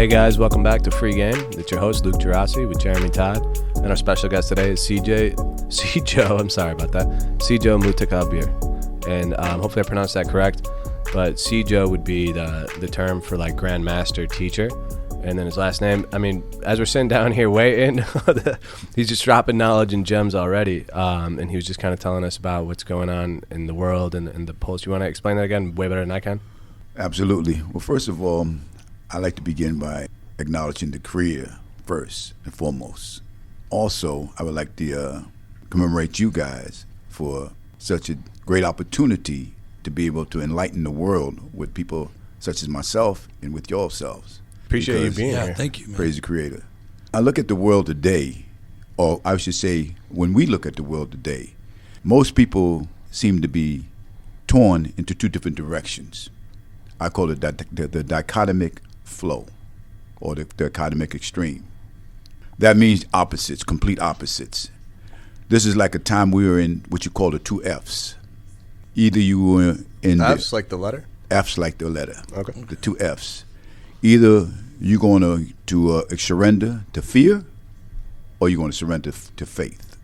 Hey guys, welcome back to Free Game. It's your host, Luke Gerasi, with Jeremy Todd. And our special guest today is Sijo Mutakabbir. And hopefully I pronounced that correct. But Sijo would be the term for like grandmaster teacher. And then his last name, I mean, as we're sitting down here waiting, he's just dropping knowledge and gems already. And he was just kind of telling us about what's going on in the world and the pulse. You want to explain that again way better than I can? Absolutely. Well, first of all, I'd like to begin by acknowledging the Creator first and foremost. Also, I would like to commemorate you guys for such a great opportunity to be able to enlighten the world with people such as myself and with yourselves. Appreciate you being here. Thank you, man. Praise the Creator. I look at the world today, or I should say, when we look at the world today, most people seem to be torn into two different directions. I call it the dichotomic flow, or the dichotomic extreme. That means opposites, complete opposites. This is like a time we were in what you call the two Fs. Either you were in F's like the letter? F's like the letter. Okay. The two Fs. Either you're going to surrender to fear, or you're going to surrender to faith.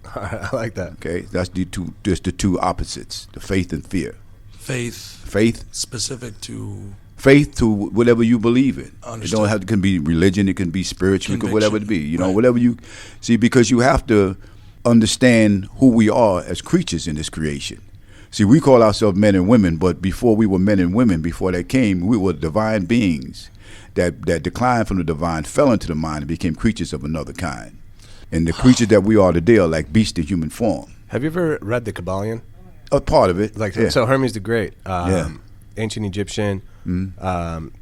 I like that. Okay, that's the two opposites: the faith and fear. Faith specific to faith to whatever you believe in. Understood. It don't have to can be religion. It can be spiritual. It can whatever it be. You know, right. Whatever you see, because you have to understand who we are as creatures in this creation. See, we call ourselves men and women, but before we were men and women, before that came, we were divine beings that declined from the divine, fell into the mind, and became creatures of another kind. And the creatures that we are today are like beasts in human form. Have you ever read the Kabbalion? A part of it. So Hermes the Great, Yeah. ancient Egyptian,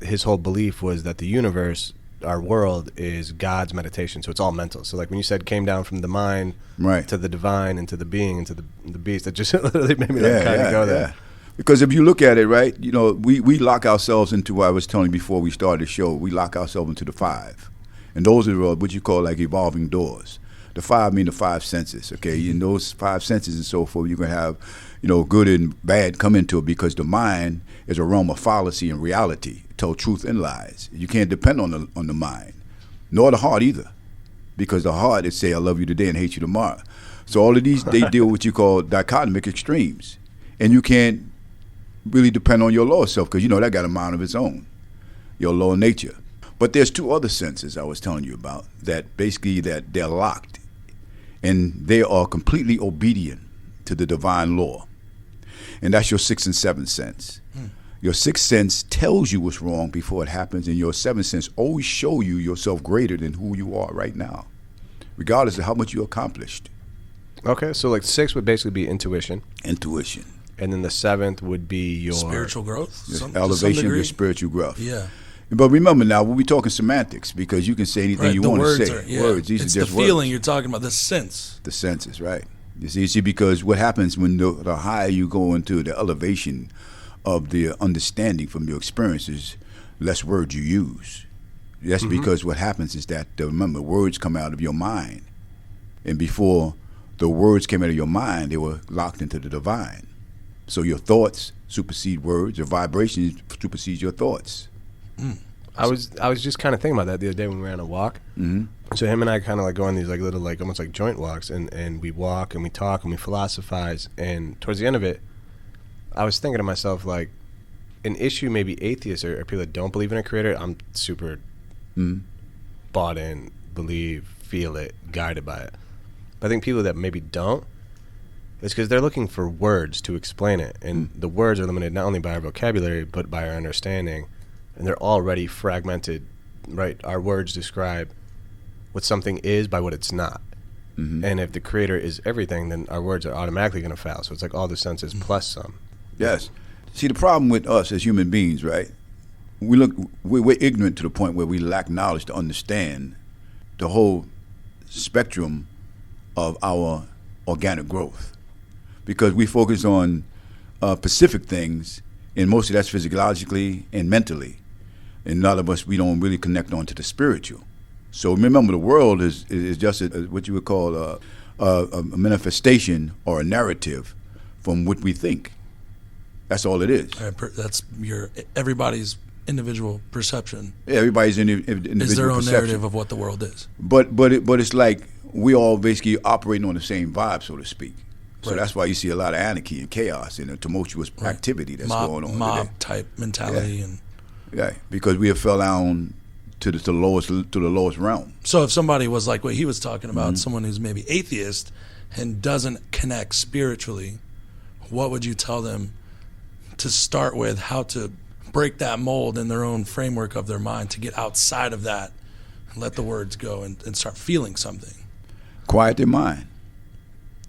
his whole belief was that the universe, our world, is God's meditation. So it's all mental. So like when you said came down from the mind Right. to the divine and to the being and to the beast, that just literally made me kind of go there. Because if you look at it, right, you know, we lock ourselves into what I was telling you before we started the show. We lock ourselves into the five. And those are what you call like evolving doors. The five mean the five senses, okay? In those five senses and so forth, you're going to have, you know, good and bad come into it, because the mind is a realm of fallacy and reality. It tells truth and lies. You can't depend on the mind, nor the heart either, because the heart is say, I love you today and hate you tomorrow. So all of these, they deal with what you call dichotomic extremes. And you can't really depend on your lower self, because you know that got a mind of its own, your lower nature. But there's two other senses I was telling you about that basically that they're locked, and they are completely obedient to the divine law. And that's your sixth and seventh sense. Your sixth sense tells you what's wrong before it happens, and your seventh sense always show you yourself greater than who you are right now, regardless of how much you accomplished. Okay, so like 6 would basically be intuition. Intuition. And then the 7th would be your spiritual growth, elevation of your spiritual growth. Yeah. But remember now, we're talking semantics, because you can say anything you want to say. Words, these it's are just the words. feeling you're talking about, the sense. The senses, right. You see, because what happens when the higher you go into the elevation of the understanding from your experiences, less words you use. That's because what happens is that, remember, words come out of your mind. And before the words came out of your mind, they were locked into the divine. So your thoughts supersede words, your vibrations supersede your thoughts. I was just kind of thinking about that the other day when we were on a walk. So him and I kind of like go on these like little like almost like joint walks, and we walk and we talk and we philosophize, and towards the end of it, I was thinking to myself, like, an issue maybe atheists or people that don't believe in a creator, I'm super bought in, believe, feel it, guided by it. But I think people that maybe don't, it's because they're looking for words to explain it, and the words are limited not only by our vocabulary but by our understanding, and they're already fragmented, right? Our words describe what something is by what it's not. And if the creator is everything, then our words are automatically going to fail. So it's like all the senses plus some. Yes. See, the problem with us as human beings, right? We're ignorant to the point where we lack knowledge to understand the whole spectrum of our organic growth, because we focus on specific things, and most of that's physiologically and mentally, and none of us, we don't really connect on to the spiritual. So remember, the world is just what you would call a manifestation or a narrative from what we think. That's all it is. That's everybody's individual perception. Yeah, everybody's individual is their own perception. narrative of what the world is. But it's like we all basically operating on the same vibe, so to speak. So that's why you see a lot of anarchy and chaos and a tumultuous activity that's going on. Mob type mentality because we have fell down to the lowest realm. So if somebody was like what he was talking about, someone who's maybe atheist and doesn't connect spiritually, what would you tell them to start with, how to break that mold in their own framework of their mind to get outside of that and let the words go and start feeling something? Quiet their mind.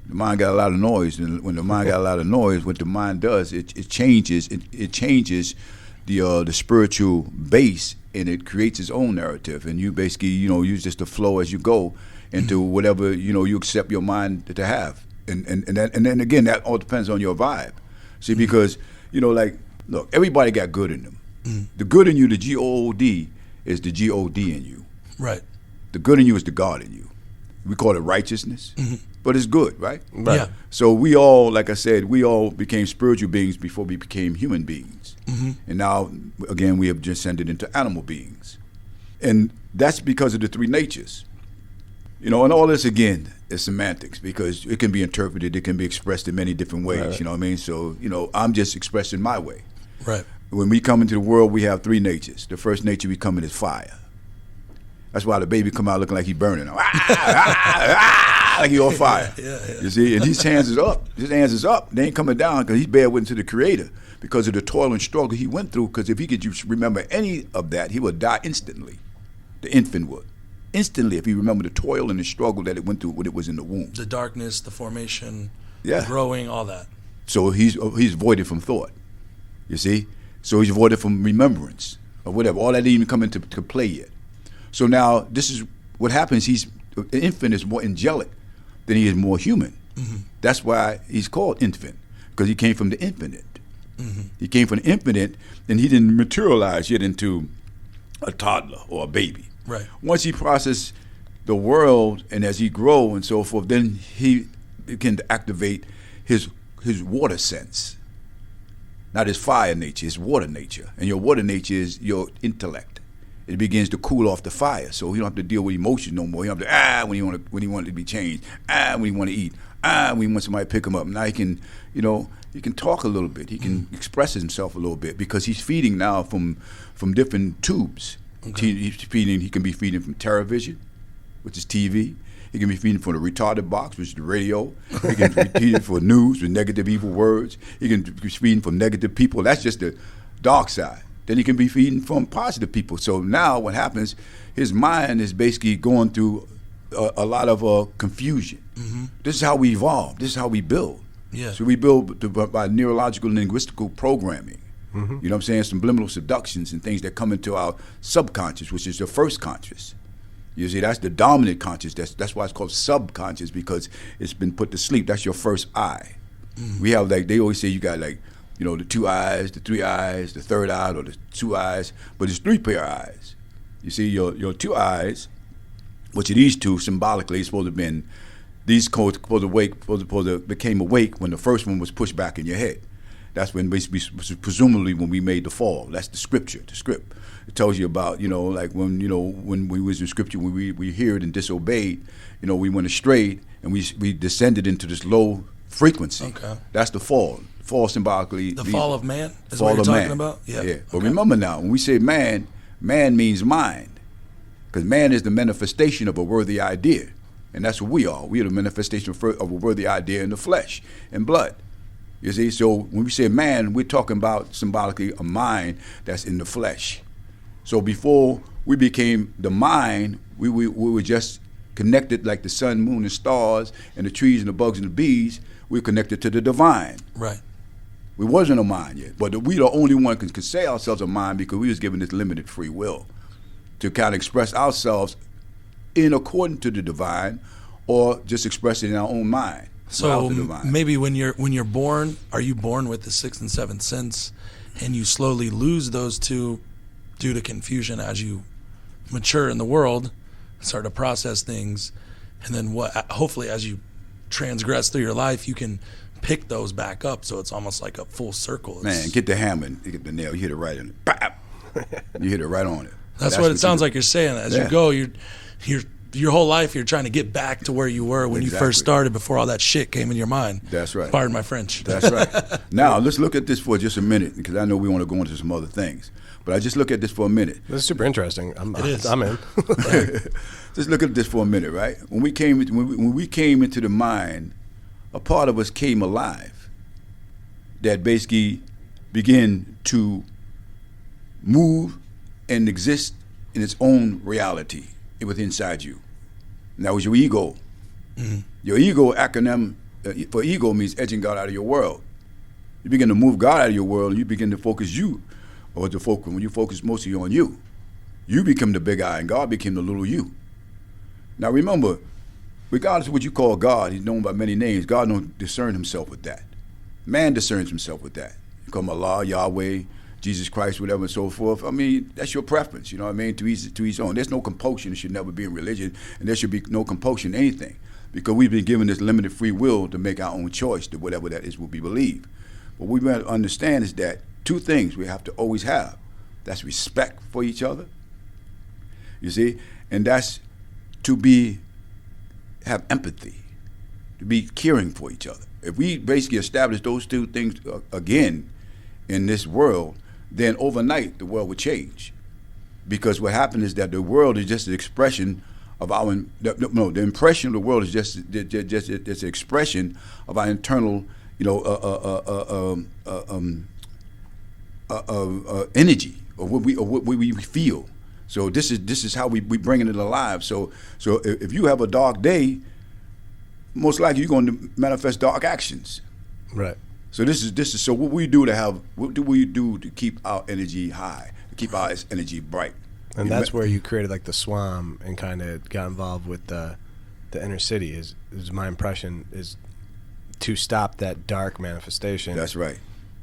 The mind got a lot of noise, and when the mind got a lot of noise, what the mind does, it changes the spiritual base, and it creates its own narrative, and you basically use just the flow as you go into whatever you accept your mind to have, and then again that all depends on your vibe. See, because look, everybody got good in them. The good in you, the G-O-O-D, is the G-O-D in you. Right. The good in you is the God in you. We call it righteousness, but it's good, right? Yeah. So we all, like I said, we all became spiritual beings before we became human beings. And now, again, we have descended into animal beings. And that's because of the three natures. And all this, again, is semantics, because it can be interpreted, it can be expressed in many different ways, right. You know what I mean? So, I'm just expressing my way. Right. When we come into the world, we have three natures. The first nature we come in is fire. That's why the baby come out looking like he burning. Like he on fire. Yeah. You see? And his hands is up. His hands is up. They ain't coming down because he's bare witness to the Creator because of the toil and struggle he went through. Because if he could remember any of that, he would die instantly. The infant would. Instantly, if he remembered the toil and the struggle that it went through when it was in the womb. The darkness, the formation, the growing, all that. So he's voided from thought. You see? So he's voided from remembrance or whatever. All that didn't even come into play yet. So now this is what happens. The infant is more angelic than he is more human. That's why he's called infant, because he came from the infinite. He came from the infinite, and he didn't materialize yet into a toddler or a baby. Right. Once he processed the world, and as he grow and so forth, then he began to activate his water sense, not his fire nature, his water nature. And your water nature is your intellect. It begins to cool off the fire, so he don't have to deal with emotion no more. He don't have to when he want it to be changed, when he want to eat, when he wants somebody to pick him up. Now he can, he can talk a little bit. He can express himself a little bit because he's feeding now from different tubes. Okay. He can be feeding from television, which is TV. He can be feeding from the retarded box, which is the radio. He can be feeding for news with negative, evil words. He can be feeding from negative people. That's just the dark side. Then he can be feeding from positive people. So now what happens, his mind is basically going through a lot of confusion. This is how we evolve. This is how we build. Yeah. So we build by neurological and linguistical programming. You know what I'm saying? Subliminal seductions and things that come into our subconscious, which is the first conscious. You see, that's the dominant conscious. That's why it's called subconscious, because it's been put to sleep. That's your first eye. We have, they always say you got the two eyes, the three eyes, the third eye, or the two eyes, but it's three pair of eyes. You see, your two eyes, which are these two symbolically, supposed to have been, these codes supposed to became awake when the first one was pushed back in your head. That's when presumably when we made the fall. That's the scripture, the script. It tells you about, when we was in scripture, when we heard and disobeyed, we went astray and we descended into this low frequency. Okay. That's the fall. Fall symbolically. The fall of man is what you're talking man. about? Yeah. Yeah. But remember now, when we say man means mind. Because man is the manifestation of a worthy idea. And that's what we are. We are the manifestation of a worthy idea in the flesh and blood. You see? So when we say man, we're talking about symbolically a mind that's in the flesh. So before we became the mind, we were just connected like the sun, moon, and stars, and the trees and the bugs and the bees. We're connected to the divine. Right. We wasn't a mind yet, but we the only one can say ourselves a mind because we was given this limited free will to kind of express ourselves in accordance to the divine, or just express it in our own mind. So maybe when you're born, are you born with the sixth and seventh sense, and you slowly lose those two due to confusion as you mature in the world, start to process things, and then hopefully as you transgress through your life, you can pick those back up, so it's almost like a full circle. Man, get the hammer and get the nail, you hit it right in it. Bam! You hit it right on it. That's what it sounds like you're saying. As you go, your whole life you're trying to get back to where you were when you first started, before all that shit came in your mind. That's right. Pardon my French. That's right. Now let's look at this for just a minute, because I know we want to go into some other things. But I just look at this for a minute. This is super interesting. I'm in. Just look at this for a minute, right? When we came into the mind, a part of us came alive that basically began to move and exist in its own reality. It was inside you. And that was your ego. Mm-hmm. Your ego acronym for ego means edging God out of your world. You begin to move God out of your world, and you begin to focus you, or to focus when you focus mostly on you. You become the big I, and God became the little you. Now remember, regardless of what you call God, he's known by many names. God don't discern himself with that. Man discerns himself with that. You call him Allah, Yahweh, Jesus Christ, whatever and so forth. I mean, that's your preference, you know what I mean, to each own. There's no compulsion. It should never be in religion, and there should be no compulsion in anything, because we've been given this limited free will to make our own choice to whatever that is what we believe. What we want to understand is that two things we have to always have. That's respect for each other, you see, and that's to have empathy, to be caring for each other. If we basically establish those two things again in this world, then overnight the world would change. Because what happened is that the world is just an expression of our, the impression of the world is just it's an expression of our internal, energy, or what we feel. So this is how we bringing it alive. So if you have a dark day, most likely you're going to manifest dark actions. Right. So this is so what do we do to keep our energy high, to keep our energy bright? And that's where you created like the SWAM and kind of got involved with the inner city. Is my impression is to stop that dark manifestation. That's right.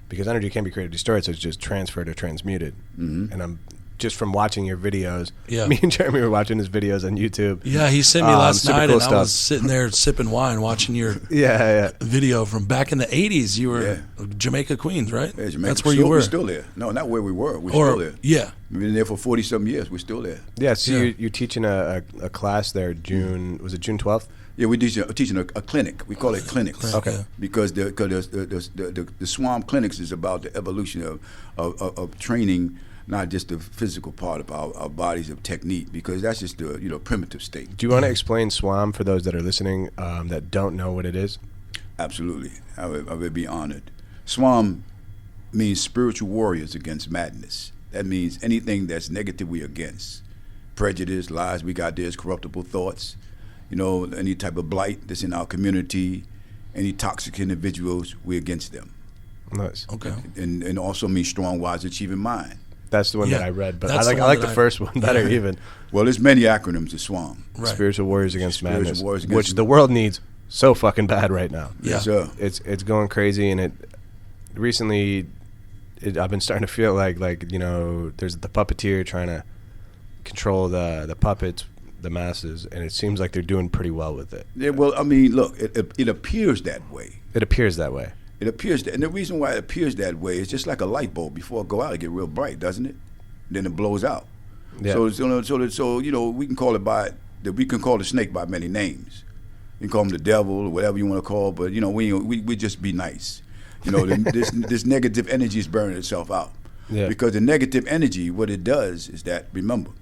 Because energy can't be created or destroyed, so it's just transferred or transmuted. Mm-hmm. And I'm just from watching your videos. Yeah. Me and Jeremy were watching his videos on YouTube. Yeah, he sent me last night, cool and stuff. I was sitting there sipping wine, watching your video from back in the 80s. You were Jamaica, Queens, right? Yeah, Jamaica. That's where you were. We're still there. No, not where we were. We're still there. Yeah. We've been there for 40-something years. We're still there. Yeah, so you're teaching a class there, was it June 12th? Yeah, we're teaching a clinic. We call it clinics. Okay. Yeah. Because the SWAM clinics is about the evolution of training, not just the physical part of our bodies, of technique, because that's just the primitive state. Do you want to explain SWAM for those that are listening that don't know what it is? Absolutely. I would be honored. SWAM means spiritual warriors against madness. That means anything that's negative we're against. Prejudice, lies we got there, corruptible thoughts, any type of blight that's in our community, any toxic individuals, we're against them. Nice. Okay. And also means strong, wise, achieving mind. That's the one that I read, but I like the first one better even. Well, there's many acronyms to SWAM. Right. Spiritual Warriors Against Madness, which the world needs so fucking bad right now. Yeah. Yes, sir. It's going crazy, and I've been starting to feel like there's the puppeteer trying to control the puppets, the masses, and it seems like they're doing pretty well with it. Yeah, well, I mean, look, it appears that way. It appears that way. It appears that, and the reason why it appears that way is just like a light bulb. Before it go out, it get real bright, doesn't it? Then it blows out. Yeah. So we can call the snake by many names. You can call him the devil or whatever you want to call, but we just be nice. This negative energy is burning itself out. Yeah. Because the negative energy, what it does is that, remember,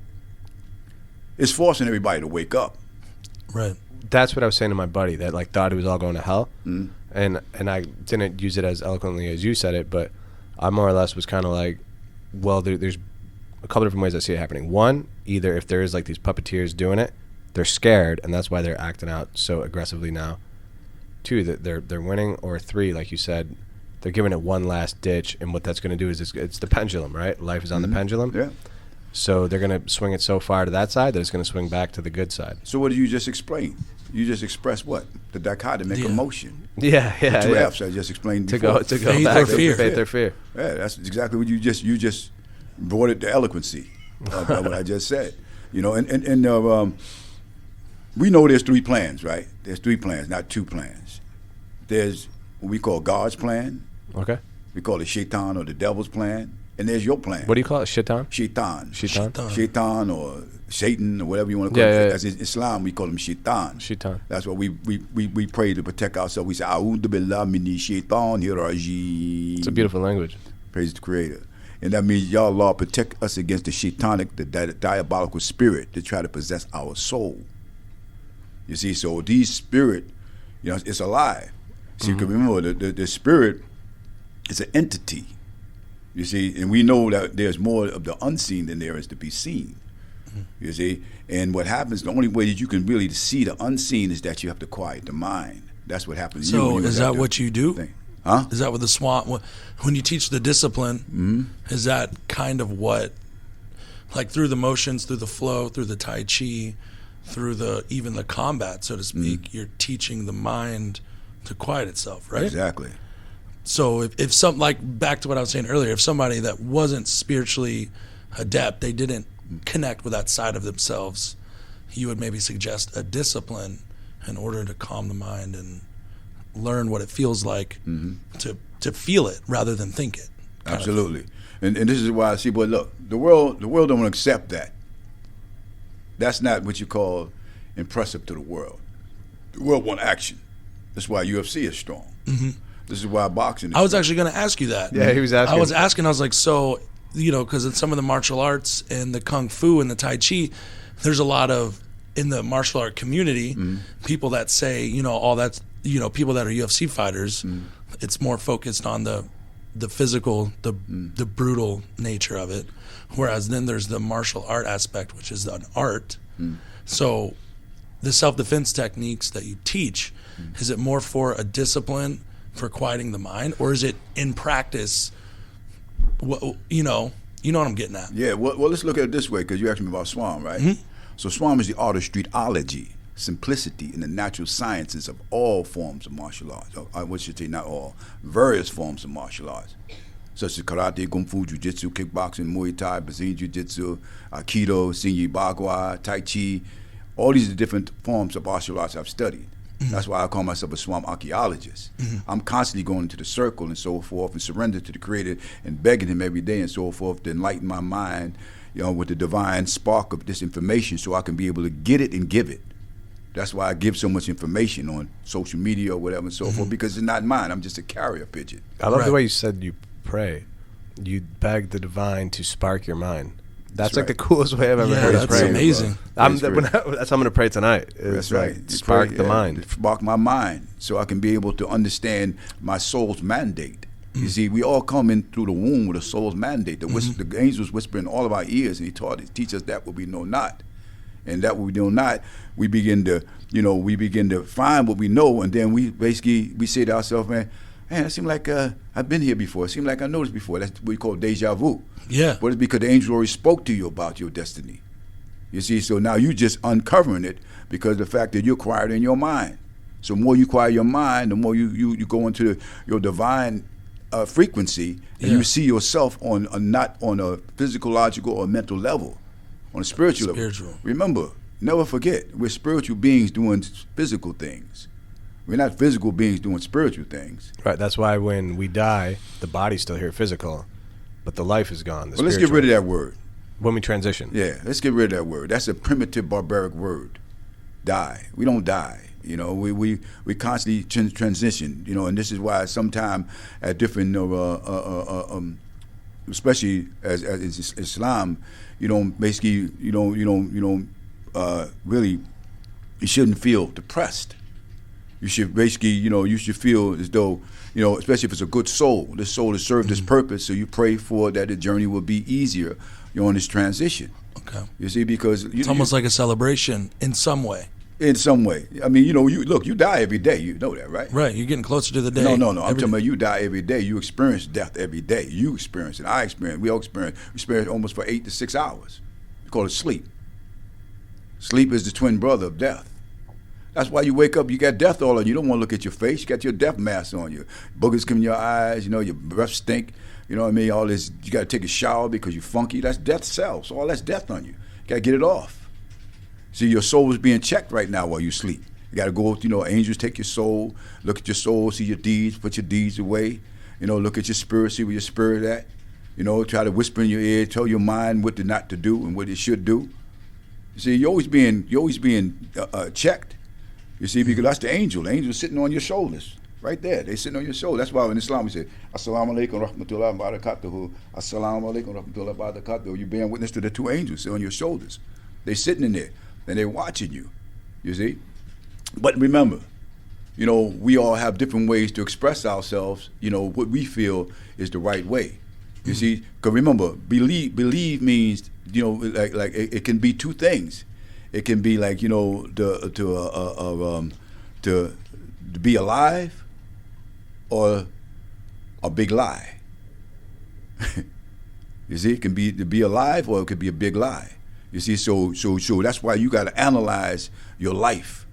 it's forcing everybody to wake up. Right. That's what I was saying to my buddy that thought it was all going to hell. Mm-hmm. And I didn't use it as eloquently as you said it, but I more or less was kind of like, well, there's a couple different ways I see it happening. One, either if there is these puppeteers doing it, they're scared, and that's why they're acting out so aggressively now. Two, that they're winning, or three, like you said, they're giving it one last ditch, and what that's going to do is it's the pendulum, right? Life is on the pendulum. Yeah. So they're going to swing it so far to that side that it's going to swing back to the good side. So what did you just explain? You just expressed what? The dichotomic emotion. Yeah. The two F's I just explained before. To go back to faith or fear. Yeah, that's exactly what you just brought it to eloquency of what I just said. And we know there's three plans, right? There's three plans, not two plans. There's what we call God's plan. Okay. We call it Shaitan or the devil's plan. and there's your plan. What do you call it? Shaitan? Shaitan. Shaitan? Shaitan or Satan or whatever you want to call it. As in Islam, we call him Shaitan. Shaitan. That's what we pray to protect ourselves. We say, A'udhu billah mini shaitanir rajim. It's a beautiful language. Praise the Creator. And that means, Ya Allah, protect us against the shaitanic, the diabolical spirit that try to possess our soul. You see, so these spirit, it's alive. See, you can remember the spirit is an entity. You see, and we know that there's more of the unseen than there is to be seen. You see, and what happens, the only way that you can really see the unseen is that you have to quiet the mind. That's what happens. So is that what you do? Thing. Huh? Is that what the SWAM, when you teach the discipline, is that kind of what, like through the motions, through the flow, through the Tai Chi, through even the combat, so to speak, you're teaching the mind to quiet itself, right? Exactly. So if some, like back to what I was saying earlier, if somebody that wasn't spiritually adept, they didn't connect with that side of themselves, you would maybe suggest a discipline in order to calm the mind and learn what it feels like to feel it rather than think it. Absolutely. And this is why I see, boy, look, the world don't accept that. That's not what you call impressive to the world. The world want action. That's why UFC is strong. This is why boxing is I was strong. actually going to ask you that. Yeah, he was asking. I was like, so, because in some of the martial arts and the Kung Fu and the Tai Chi, there's a lot of, in the martial art community, people that say, all that's, people that are UFC fighters, it's more focused on the physical, the brutal nature of it. Whereas then there's the martial art aspect, which is an art. So the self-defense techniques that you teach, is it more for a discipline for quieting the mind, or is it in practice, you know what I'm getting at? Yeah, well, let's look at it this way, because you asked me about SWAM, right? So SWAM is the art of streetology, simplicity in the natural sciences of all forms of martial arts. I should say not all, various forms of martial arts, such as karate, kung fu, jiu-jitsu, kickboxing, Muay Thai, Brazilian jiu-jitsu, Aikido, Xingyi Bagua, Tai Chi. All these are different forms of martial arts I've studied. That's why I call myself a SWAM archaeologist. I'm constantly going into the circle and so forth and surrender to the Creator and begging Him every day and so forth to enlighten my mind, with the divine spark of this information so I can be able to get it and give it. That's why I give so much information on social media or whatever and so forth, because it's not mine. I'm just a carrier pigeon. I love the way you said you pray. You beg the divine to spark your mind. That's like the coolest way I've ever heard that's pray. amazing. That's how I'm going to pray tonight. That's right. Spark the mind. Spark my mind so I can be able to understand my soul's mandate. You see, we all come in through the womb with a soul's mandate. The angels whisper in all of our ears, and He teach us that what we know not. And that what we know not, we begin to find what we know, and then we say to ourselves, man, it seems like I've been here before. It seems like I know this before. That's what we call deja vu. Yeah. But it's because the angel already spoke to you about your destiny. You see, so now you just uncovering it because of the fact that you're quiet in your mind. So the more you quiet your mind, the more you go into your divine frequency, and you see yourself not on a physiological or mental level, on a spiritual level. Remember, never forget, we're spiritual beings doing physical things. We're not physical beings doing spiritual things. Right, that's why when we die, the body's still here physical, but the life is gone. Well, let's get rid of that word. When we transition. Yeah, let's get rid of that word. That's a primitive, barbaric word. Die. We don't die. We constantly transition. And this is why sometimes at different, especially as Islam, really, you shouldn't feel depressed. You should basically, you should feel as though, especially if it's a good soul. This soul has served its purpose, so you pray for that the journey will be easier. You're on this transition. Okay. You see, because it's almost like a celebration in some way. In some way. I mean, you die every day. You know that, right? Right. You're getting closer to the day. No. I'm talking about you die every day. You experience death every day. You experience it. I experience it. We all experience it. We experience it almost for 8 to 6 hours. We call it sleep. Sleep is the twin brother of death. That's why you wake up, you got death all on you. You don't want to look at your face. You got your death mask on you. Boogers come in your eyes. Your breath stink. You know what I mean? All this, you got to take a shower because you're funky. That's death cells. All that's death on you. You got to get it off. See, your soul is being checked right now while you sleep. You got to go, angels take your soul, look at your soul, see your deeds, put your deeds away. Look at your spirit, see where your spirit at. You know, try to whisper in your ear, tell your mind what to not to do and what it should do. You see, you're always being checked. You see, because that's the angel. The angel's sitting on your shoulders, right there. They're sitting on your shoulder. That's why in Islam we say, Assalamu alaikum rahmatullahi wa barakatuhu. Assalamu alaikum rahmatullahi wa barakatuhu. You're bearing witness to the two angels on your shoulders. They're sitting in there and they're watching you. You see, but remember, you know, we all have different ways to express ourselves. You know, what we feel is the right way. You see, because remember, believe means, you know, like it can be two things. It can be like, you know, to be alive, or a big lie. You see, it can be to be alive, or it could be a big lie. You see, so that's why you got to analyze your life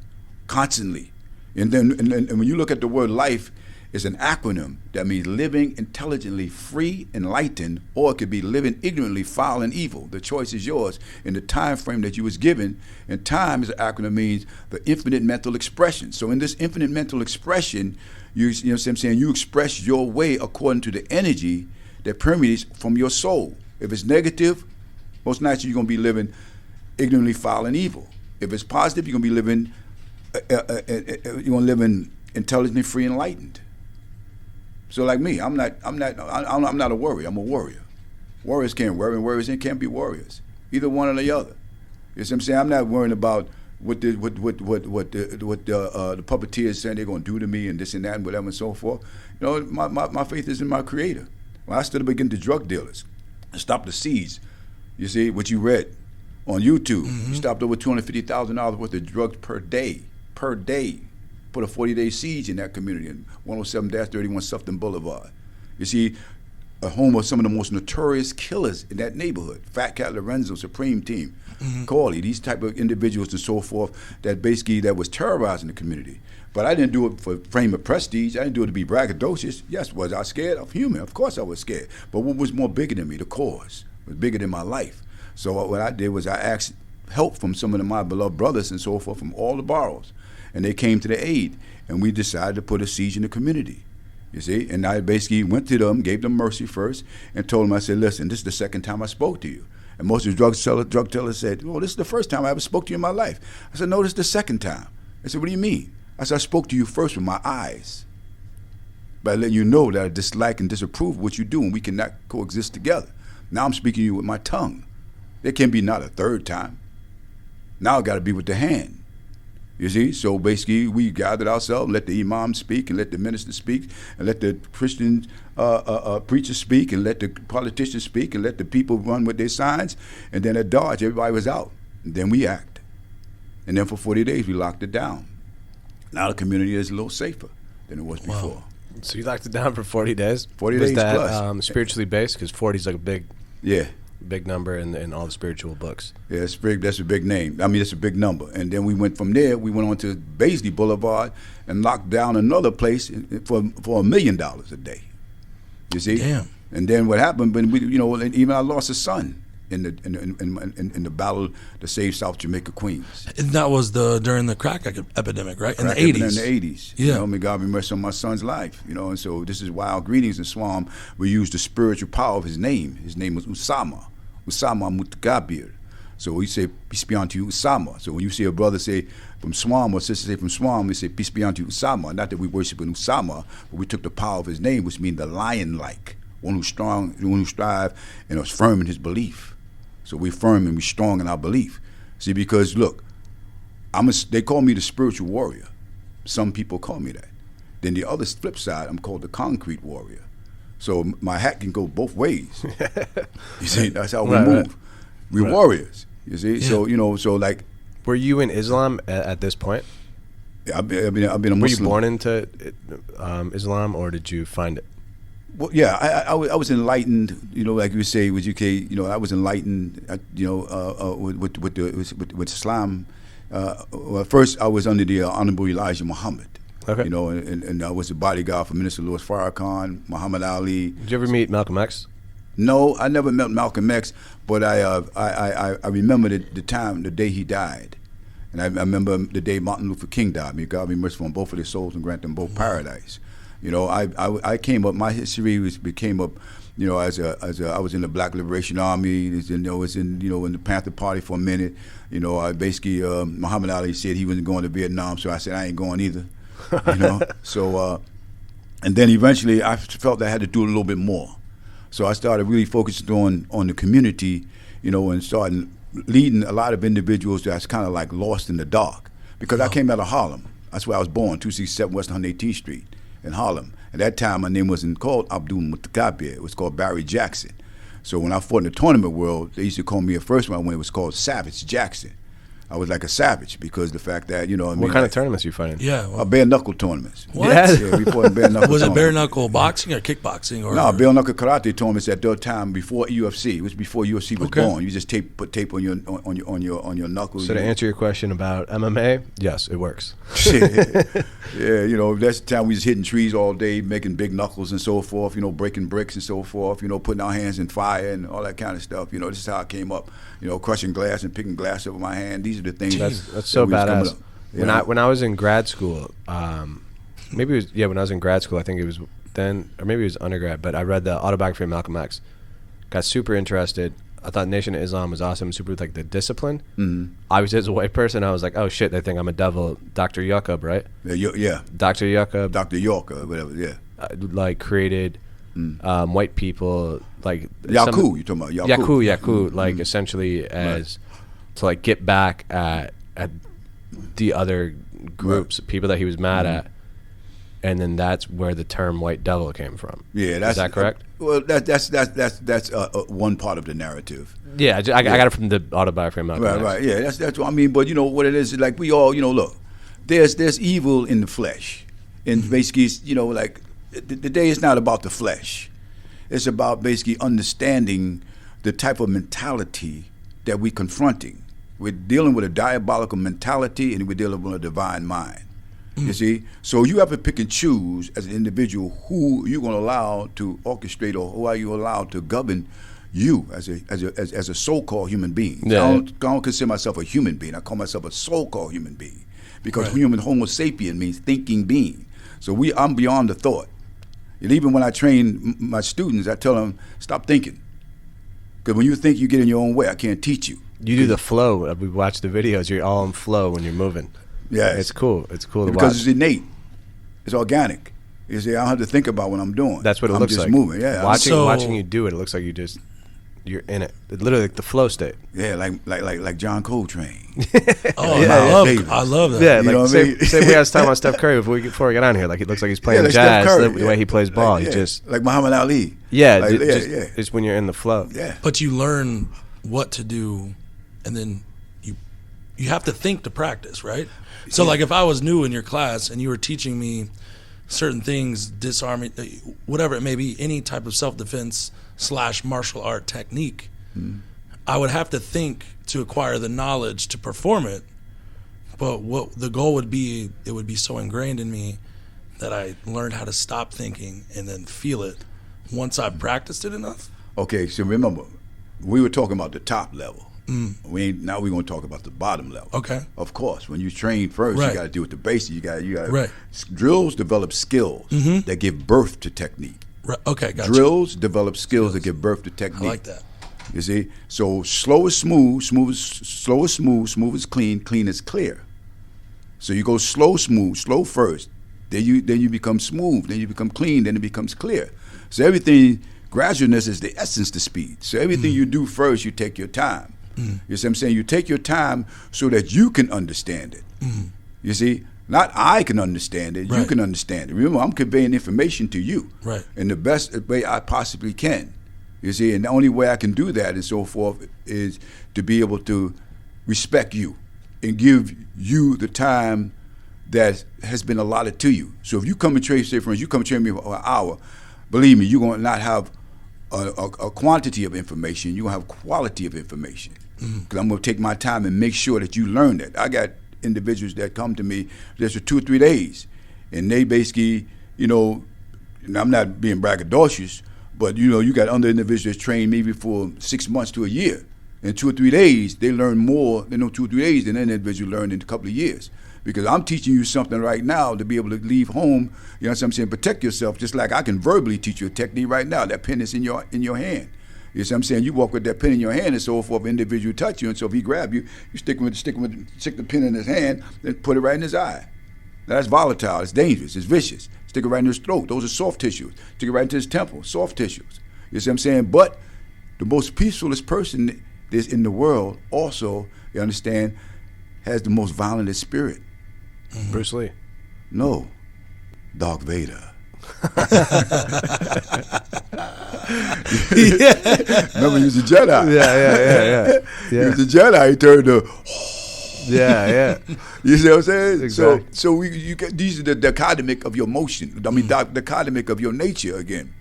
constantly. And then and when you look at the word life, it's an acronym that means living intelligently, free, enlightened, or it could be living ignorantly, foul, and evil. The choice is yours in the time frame that you was given. And time, as an acronym, means the infinite mental expression. So in this infinite mental expression, you know what I'm saying, you express your way according to the energy that permeates from your soul. If it's negative, most naturally you're going to be living ignorantly, foul, and evil. If it's positive, you're going to be living intelligently, free, and enlightened. So like me, I'm not a worrier. I'm a warrior. Warriors can't worry, and warriors can't be warriors. Either one or the other. You see what I'm saying? I'm not worrying about what the puppeteers saying they're going to do to me and this and that and whatever and so forth. You know, my faith is in my Creator. When I stood up against the drug dealers, I stopped the seeds. You see what you read on YouTube. Mm-hmm. You stopped over $250,000 worth of drugs per day. Put a 40-day siege in that community in 107-31 Sufton Boulevard. You see, a home of some of the most notorious killers in that neighborhood. Fat Cat Lorenzo, Supreme Team, Corley, these type of individuals and so forth that was terrorizing the community. But I didn't do it for frame of prestige. I didn't do it to be braggadocious. Yes, was I scared? I'm human. Of course I was scared. But what was more bigger than me? The cause was bigger than my life. So what I did was I asked help from some of my beloved brothers and so forth from all the boroughs. And they came to the aid, and we decided to put a siege in the community, you see. And I basically went to them, gave them mercy first, and told them, I said, listen, this is the second time I spoke to you. And most of the drug tellers said, well, this is the first time I ever spoke to you in my life. I said, no, this is the second time. I said, what do you mean? I said, I spoke to you first with my eyes, by letting you know that I dislike and disapprove of what you do, and we cannot coexist together. Now I'm speaking to you with my tongue. There can be not a third time. Now I got to be with the hand. You see, so basically we gathered ourselves, let the imam speak and let the minister speak and let the Christian preachers speak and let the politicians speak and let the people run with their signs, and then at Dodge, everybody was out. And then we act. And then for 40 days we locked it down. Now the community is a little safer than it was before. So you locked it down for 40 days? 40 days plus. Was that spiritually based? Because 40 is like a big... Yeah. Big number in all the spiritual books. Yeah, that's a big name. I mean, that's a big number. And then we went from there. We went on to Baisley Boulevard and locked down another place for $1 million a day. You see? Damn. And then what happened? But we, you know, even I lost a son in the battle to save South Jamaica Queens. And that was during the crack epidemic, right? Crack in the 80s. In the 80s. Yeah. You know, may God be mercy on my son's life. You know, and so this is why our greetings in SWAM, we use the spiritual power of his name. His name was Sijo Mutakabbir. So we say, peace be unto you, Usama. So when you see a brother say from SWAM or sister say from SWAM, we say, peace be unto you, Usama. Not that we worship an Usama, but we took the power of his name, which means the lion-like, one who's strong, one who strive and is firm in his belief. So we're firm and we're strong in our belief. See, because look, they call me the spiritual warrior. Some people call me that. Then the other flip side, I'm called the concrete warrior. So my hat can go both ways. You see, that's how we move. Right. We're warriors. You see, yeah. So you know, so like. Were you in Islam at this point? Yeah, I've been a Muslim. Were you born into Islam, or did you find it? Well, yeah, I was enlightened. You know, like you say with UK. You know, I was enlightened. With Islam. Well, first I was under the Honorable Elijah Muhammad. Okay. You know, and I was a bodyguard for Minister Louis Farrakhan, Muhammad Ali. Did you ever meet Malcolm X? No, I never met Malcolm X, but I remember the day he died. And I remember the day Martin Luther King died. May God be merciful on both of their souls and grant them both paradise. You know, I came up, my history became up You know, I was in the Black Liberation Army. Was in the Panther Party for a minute. You know, I basically Muhammad Ali said he wasn't going to Vietnam, so I said I ain't going either. You know, so and then eventually I felt I had to do a little bit more. So I started really focusing on the community, you know, and starting leading a lot of individuals that's kind of like lost in the dark. Because I came out of Harlem. That's where I was born, 267 West 118th Street in Harlem. At that time, my name wasn't called Abdul Mutakabbir. It was called Barry Jackson. So when I fought in the tournament world, they used to call me at first when it was called Savage Jackson. I was like a savage because the fact that, you know... What kind of tournaments you fighting? Yeah. Well, bare knuckle tournaments. What? Yeah, we fought in bare knuckle Was it tournaments. bare knuckle boxing or kickboxing? Or No, bare knuckle karate tournaments at that time before UFC. It was before UFC was born. You just put tape on your knuckles. So to answer your question about MMA, yes, it works. Yeah, you know, that's the time we was hitting trees all day, making big knuckles and so forth, you know, breaking bricks and so forth, you know, putting our hands in fire and all that kind of stuff. You know, this is how I came up, you know, crushing glass and picking glass over my hand. These are the things That's so badass. When I was in grad school, maybe it was, when I was in grad school, I think it was then, or maybe it was undergrad, but I read the autobiography of Malcolm X. Got super interested. I thought Nation of Islam was awesome, super with like the discipline. Mm-hmm. Obviously, as a white person, I was like, oh shit, they think I'm a devil. Dr. Yaqub, right? Yeah. Dr. Yaqub. Dr. York or whatever, yeah. Like created white people, like... Yaku, you're talking about Yaku. Yaku, like essentially as to like get back at the other groups, people that he was mad at. And then that's where the term white devil came from. Yeah, is that correct? Well, that's one part of the narrative. Yeah, I got it from the autobiography of Malcolm X. Right. Yeah, that's what I mean. But you know what it is? Like we all, you know, look, there's evil in the flesh, and basically, you know, like the day is not about the flesh. It's about basically understanding the type of mentality that we're confronting. We're dealing with a diabolical mentality, and we're dealing with a divine mind. You see, so you have to pick and choose as an individual who you're going to allow to orchestrate, or who are you allowed to govern you as a so-called human being. Yeah. I don't consider myself a human being. I call myself a so-called human being because human Homo sapien means thinking being. So I'm beyond the thought. And even when I train my students, I tell them stop thinking, because when you think, you get in your own way. I can't teach you. You do the flow. We watch the videos. You're all in flow when you're moving. Yeah, it's cool. It's cool to watch. Because it's innate. It's organic. You see, I don't have to think about what I'm doing. That's what it looks like. I'm just moving. Yeah. Watching you do it, it looks like you're in it. It's literally like the flow state. Yeah, like John Coltrane. I love that. Yeah, you know what I mean? Same way I was talking about Steph Curry before we got on here. Like it looks like he's playing jazz. The way he plays ball, he just like Muhammad Ali. Yeah, it's when you're in the flow. Yeah, but you learn what to do, and then you have to think to practice, right? So like if I was new in your class and you were teaching me certain things, disarming, whatever it may be, any type of self-defense / martial art technique, I would have to think to acquire the knowledge to perform it. But what the goal would be, it would be so ingrained in me that I learned how to stop thinking and then feel it once I've practiced it enough. Okay, so remember, we were talking about the top level. Now we're going to talk about the bottom level. Okay. Of course, when you train first, you got to deal with the basics. You got drills develop skills that give birth to technique. Right. Okay, gotcha. Drills develop skills that give birth to technique. I like that. You see, so slow is smooth, smooth is clean, clean is clear. So you go slow, smooth, slow first, then you become smooth, then you become clean, then it becomes clear. So everything, gradualness is the essence to speed. So everything you do first, you take your time. You see what I'm saying? You take your time so that you can understand it. You see? Not I can understand it, you can understand it. Remember, I'm conveying information to you in the best way I possibly can. You see? And the only way I can do that and so forth is to be able to respect you and give you the time that has been allotted to you. So if you come and train, say for instance, you come and train me for an hour, believe me, you're going to not have a quantity of information, you're going to have quality of information. Because I'm going to take my time and make sure that you learn that. I got individuals that come to me just for 2 or 3 days, and they basically, you know, and I'm not being braggadocious, but you know, you got other individuals that train maybe for 6 months to a year. In 2 or 3 days, they learn more in those 2 or 3 days than an individual learned in a couple of years. because I'm teaching you something right now to be able to leave home. You know what I'm saying? Protect yourself, just like I can verbally teach you a technique right now. That pen is in your hand. You see what I'm saying? You walk with that pen in your hand, and so if an individual touch you, and so if he grab you, you stick the pen in his hand and put it right in his eye. Now, that's volatile. It's dangerous. It's vicious. Stick it right in his throat. Those are soft tissues. Stick it right into his temple. Soft tissues. You see what I'm saying? But the most peacefulest person there's in the world also, you understand, has the most violent spirit. Mm-hmm. Bruce Lee. No. Darth Vader. Remember, he was a Jedi. Yeah. He was a Jedi. He turned to. Yeah. You see what I'm saying? Exactly. So you get, these are the dichotomic of your motion. I mean, dichotomic of your nature again.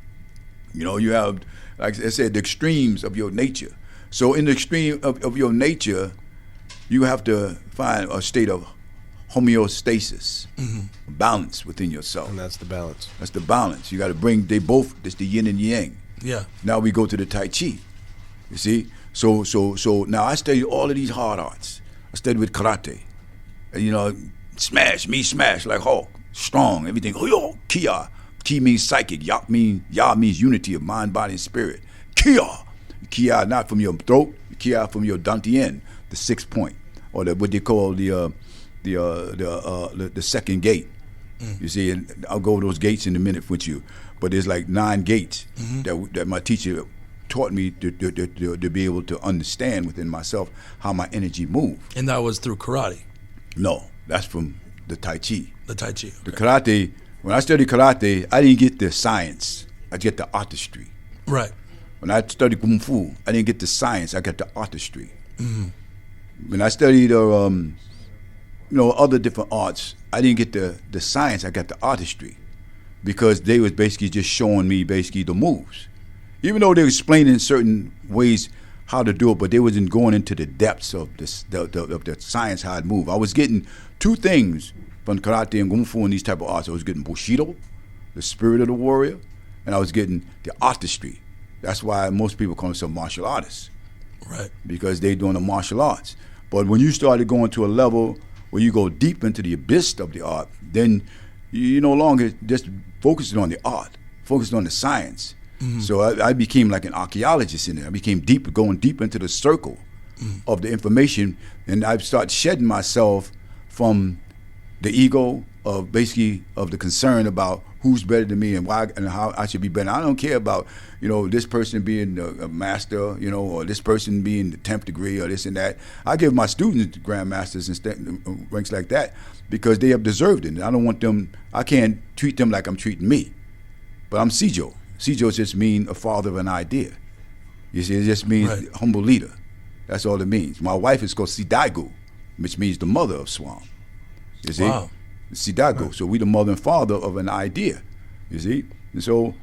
You know, you have, like I said, the extremes of your nature. So in the extreme of your nature, you have to find a state of homeostasis, balance within yourself. And that's the balance. That's the balance. You got to bring, it's the yin and yang. Yeah. Now we go to the Tai Chi. You see? So now I study all of these hard arts. I studied with karate. And, you know, smash like Hulk, strong, everything. Kia. Ki means psychic. Ya means unity of mind, body, and spirit. Kia not from your throat. Kia from your dantian, the 6th point, or what they call the second gate. You see, and I'll go over those gates in a minute with you. But there's like 9 gates that my teacher taught me to be able to understand within myself how my energy moved. And that was through karate? No, that's from the Tai Chi. The Tai Chi. Okay. The karate, when I studied karate, I didn't get the science. I get the artistry. Right. When I studied Kung Fu, I didn't get the science. I got the artistry. When I studied other different arts, I didn't get the science. I got the artistry, because they was basically just showing me basically the moves. Even though they were explaining in certain ways how to do it, but they wasn't going into the depths of the science, how it moved. I was getting 2 things from karate and Kung Fu and these type of arts. I was getting Bushido, the spirit of the warrior, and I was getting the artistry. That's why most people call themselves martial artists. Right. Because they're doing the martial arts. But when you started going to a level where you go deep into the abyss of the art, then you no longer just focusing on the art, focusing on the science. So I became like an archaeologist in there. I became going deep into the circle of the information, and I started shedding myself from the ego of the concern about who's better than me and why and how I should be better. I don't care about, this person being a master, or this person being the 10th degree or this and that. I give my students grandmasters and ranks like that because they have deserved it. And I don't want them, I can't treat them like I'm treating me. But I'm Sijo. Sijo just means a father of an idea. You see, it just means humble leader. That's all it means. My wife is called Sidaigu, which means the mother of SWAM. You see? Wow. Sidaigu. Right. So we the mother and father of an idea. You see? And so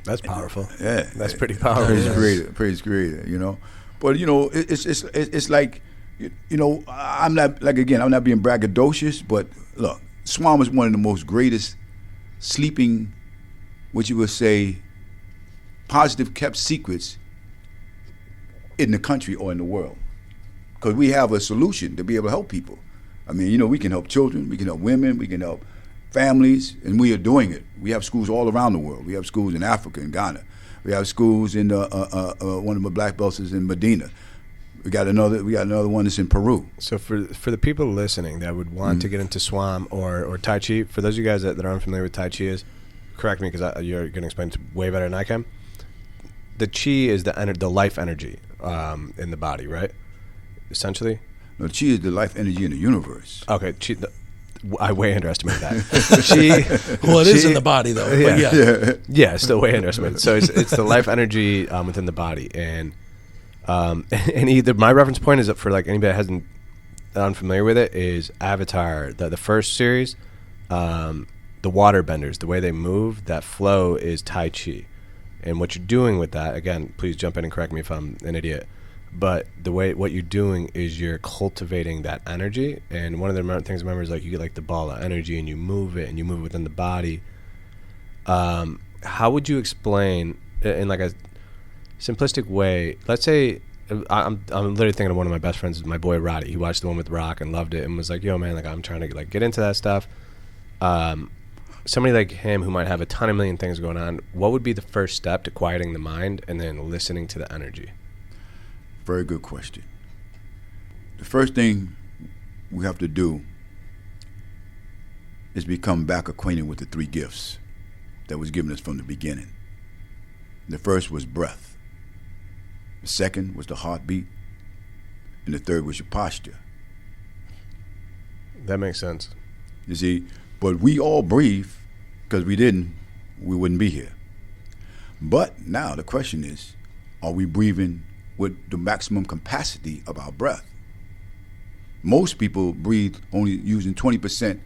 that's powerful. Yeah. That's pretty powerful. Praise creator, But it's like, I'm not being braggadocious, but look, SWAM is one of the most greatest sleeping, what you would say, positive kept secrets in the country or in the world. Because we have a solution to be able to help people. I mean, we can help children, we can help women, we can help families, and we are doing it. We have schools all around the world. We have schools in Africa, in Ghana. We have schools in one of my black belts is in Medina. We got another one that's in Peru. So for the people listening that would want to get into SWAM or Tai Chi, for those of you guys that are unfamiliar with Tai Chi correct me because you're going to explain it way better than I can. The chi is the life energy in the body, right? Essentially. No, chi is the life energy in the universe. Okay, chi. I way underestimated that. Chi. Well, it is in the body though. Yeah, yeah, it's still way underestimated. So it's the life energy within the body, and either my reference point is that for like anybody that hasn't unfamiliar with it is Avatar, the first series. The water benders, the way they move, that flow is Tai Chi. And what you're doing with that, again, please jump in and correct me if I'm an idiot, but what you're doing is you're cultivating that energy. And one of the things I remember is like you get like the ball of energy and you move it within the body. How would you explain in like a simplistic way, let's say I'm literally thinking of one of my best friends, my boy Roddy. He watched the one with Rock and loved it and was like, yo, man, like I'm trying to like get into that stuff. Somebody like him who might have a ton of million things going on, what would be the first step to quieting the mind and then listening to the energy? Very good question. The first thing we have to do is become back acquainted with the three gifts that was given us from the beginning. The first was breath. The second was the heartbeat. And the third was your posture. That makes sense. You see, but we all breathe, because we didn't, we wouldn't be here. But now the question is, are we breathing with the maximum capacity of our breath? Most people breathe only using 20%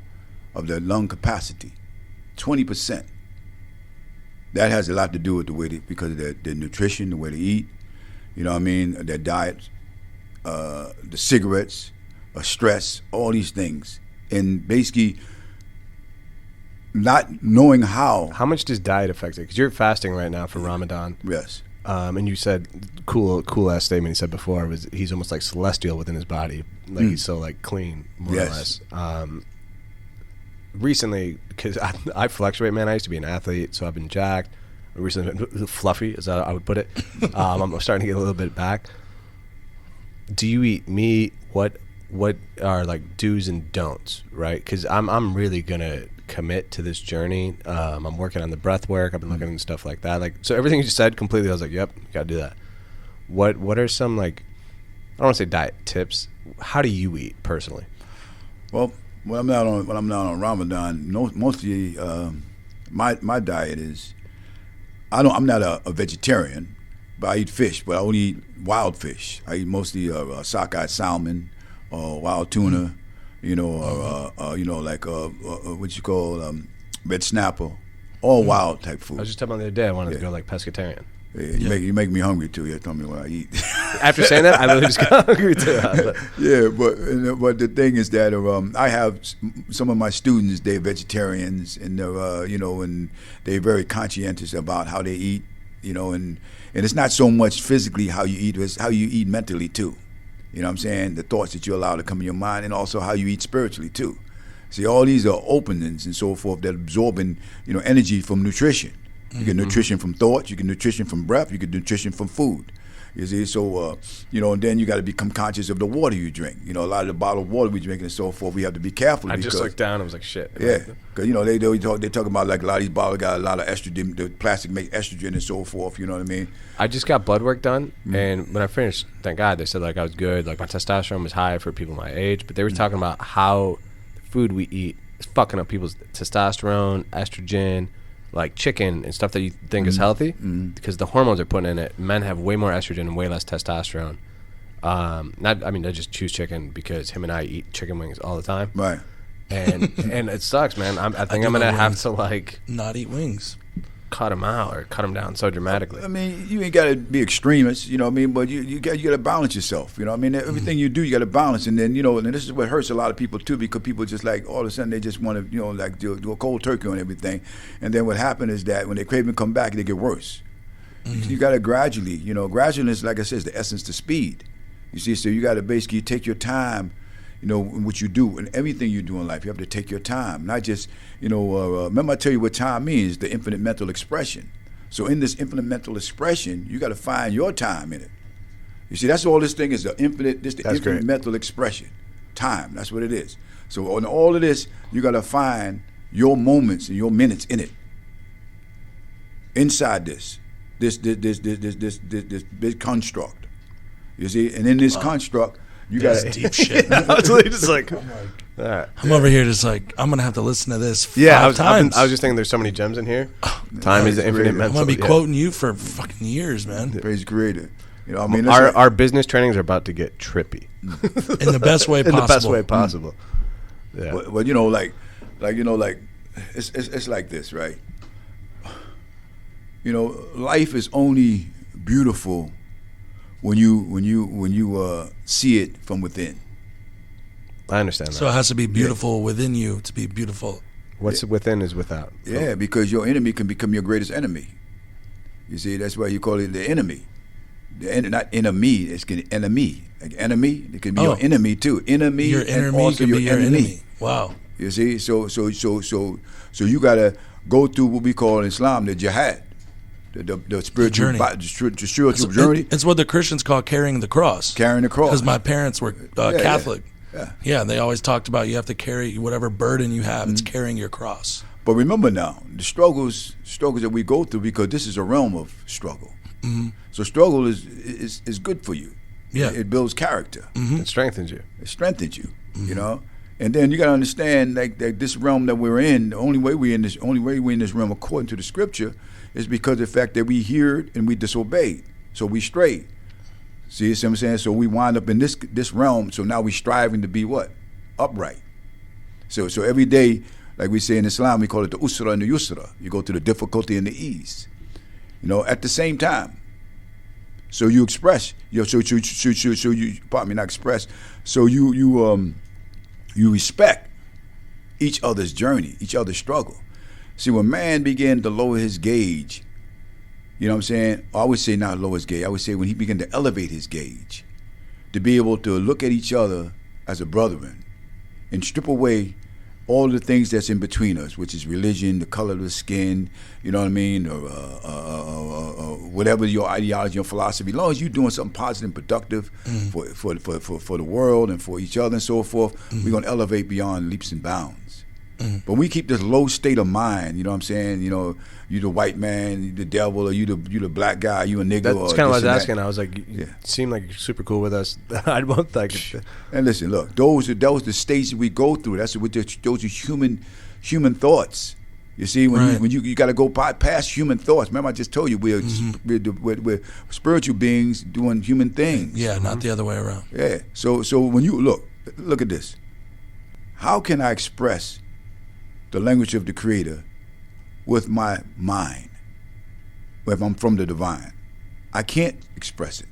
of their lung capacity. 20%. That has a lot to do with the way because of their nutrition, the way they eat, you know what I mean, their diet, the cigarettes, stress, all these things. And basically not knowing how. How much does diet affect it? Because you're fasting right now for Ramadan. Yes. And you said, cool ass statement he said before was he's almost like celestial within his body. Like he's so like clean, more or less. Recently, because I fluctuate, man. I used to be an athlete, so I've been jacked. Recently, been fluffy, as I would put it. I'm starting to get a little bit back. Do you eat meat? What are like do's and don'ts, right? Because I'm really gonna commit to this journey. I'm working on the breath work. I've been looking into stuff like that. Like, so everything you just said completely, I was like, yep, gotta do that. What are some, like, I don't want to say diet tips. How do you eat personally? Well, when I'm not on Ramadan, mostly my diet is, I'm not a vegetarian, but I eat fish, but I only eat wild fish. I eat mostly sockeye salmon or wild tuna, you know, or like what you call red snapper, all wild type food. I was just talking about the other day, I wanted to go like pescatarian. Yeah, you make me hungry too. You tell me what I eat. After saying that, I literally just got hungry too. Yeah, but the thing is that I have some of my students. They're vegetarians, and they're and they're very conscientious about how they eat. And it's not so much physically how you eat; it's how you eat mentally too. You know what I'm saying? The thoughts that you allow to come in your mind, and also how you eat spiritually too. See, all these are openings and so forth that absorbing energy from nutrition. You get nutrition from thoughts, you get nutrition from breath, you get nutrition from food. You see, so and then you got to become conscious of the water you drink. A lot of the bottled water we drink and so forth, we have to be careful. I just looked down and was like, shit. Yeah, because they talk about like a lot of these bottles got a lot of estrogen. The plastic make estrogen and so forth. You know what I mean? I just got blood work done, and when I finished, thank God, they said like I was good. Like my testosterone was high for people my age, but they were talking about how the food we eat is fucking up people's testosterone, estrogen. Like chicken and stuff that you think is healthy, because the hormones are putting in it. Men have way more estrogen and way less testosterone. I just choose chicken because him and I eat chicken wings all the time. Right. And it sucks, man. I think I'm gonna have to like not eat wings, cut them out or cut them down so dramatically. I mean, you ain't got to be extremist, you know what I mean? But you got to balance yourself, you know what I mean? Everything you do, you got to balance, and then and this is what hurts a lot of people too, because people just like all of a sudden they just want to like do a cold turkey on everything, and then what happens is that when they craving come back, they get worse. You got to gradually, gradually, like I said, is the essence to speed. You see, so you got to basically take your time. In what you do and everything you do in life, you have to take your time, not just, remember I tell you what time means, the infinite mental expression. So in this infinite mental expression, you got to find your time in it. You see, that's all this thing is, the infinite mental expression. Time, that's what it is. So on all of this, you got to find your moments and your minutes in it. Inside this big construct. You see, and in this construct, you got deep shit. I was literally just like, I'm over here just like, I'm going to have to listen to this 5 times. I was just thinking there's so many gems in here. Time is the infinite mental. I'm going to be quoting you for fucking years, man. Praise the Creator. Our business trainings are about to get trippy. In the best way possible. In the best way possible. Yeah. But it's like this, right? Life is only beautiful when you see it from within. I understand that. So it has to be beautiful within you to be beautiful. What's within is without. Yeah, because your enemy can become your greatest enemy. You see, that's why you call it the enemy. not enemy. It's enemy. Like enemy. It can be your enemy too. Enemy. Your and enemy also can your be your enemy. Wow. You see, so you gotta go through what we call in Islam the jihad, the spiritual journey. The spiritual journey. It's what the Christians call carrying the cross. Carrying the cross. Because my parents were Catholic. Yeah. They always talked about you have to carry whatever burden you have. It's carrying your cross. But remember now, the struggles that we go through, because this is a realm of struggle. Mm-hmm. So struggle is good for you. Yeah. It builds character. Mm-hmm. It strengthens you. It strengthens you. You know. And then you got to understand like this realm that we're in. The only way we're in this realm, according to the scripture, is because of the fact that we heard and we disobeyed. So we strayed. See what I'm saying? So we wind up in this realm. So now we're striving to be what? Upright. So every day, like we say in Islam, we call it the usra and the yusra. You go through the difficulty and the ease. You know, at the same time. So you express. So you pardon me, not express. So you respect each other's journey, each other's struggle. See, when man began to lower his gauge, you know what I'm saying? I would say not lower his gauge. I would say when he began to elevate his gauge, to be able to look at each other as a brethren and strip away all the things that's in between us, which is religion, the color of the skin, you know what I mean, or whatever your ideology, your philosophy. As long as you're doing something positive and productive for the world and for each other and so forth, we're gonna elevate beyond leaps and bounds. But we keep this low state of mind. You know what I'm saying? You know, you the white man, you the devil, or you the black guy, you a nigga. That's kind of what I was asking. That. I was like, you seem like you're super cool with us. I don't like it. And listen, look, those are the stages we go through. Those are human thoughts. You see, when you got to go past human thoughts. Remember, I just told you we're spiritual beings doing human things. Yeah, not the other way around. Yeah. So when you look at this. How can I express the language of the Creator with my mind if I'm from the divine? I can't express it.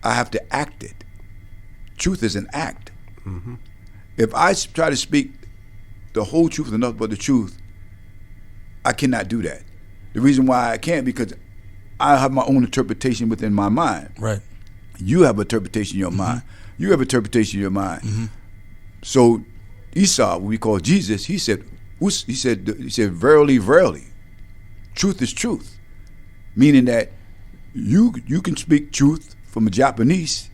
I have to act it. Truth is an act. Mm-hmm. If I try to speak the whole truth and nothing but the truth, I cannot do that. The reason why I can't, because I have my own interpretation within my mind. Right. You have interpretation in your mind. You have interpretation in your mind. So Esau, what we call Jesus, he said, verily, verily, truth is truth. Meaning that you can speak truth from a Japanese,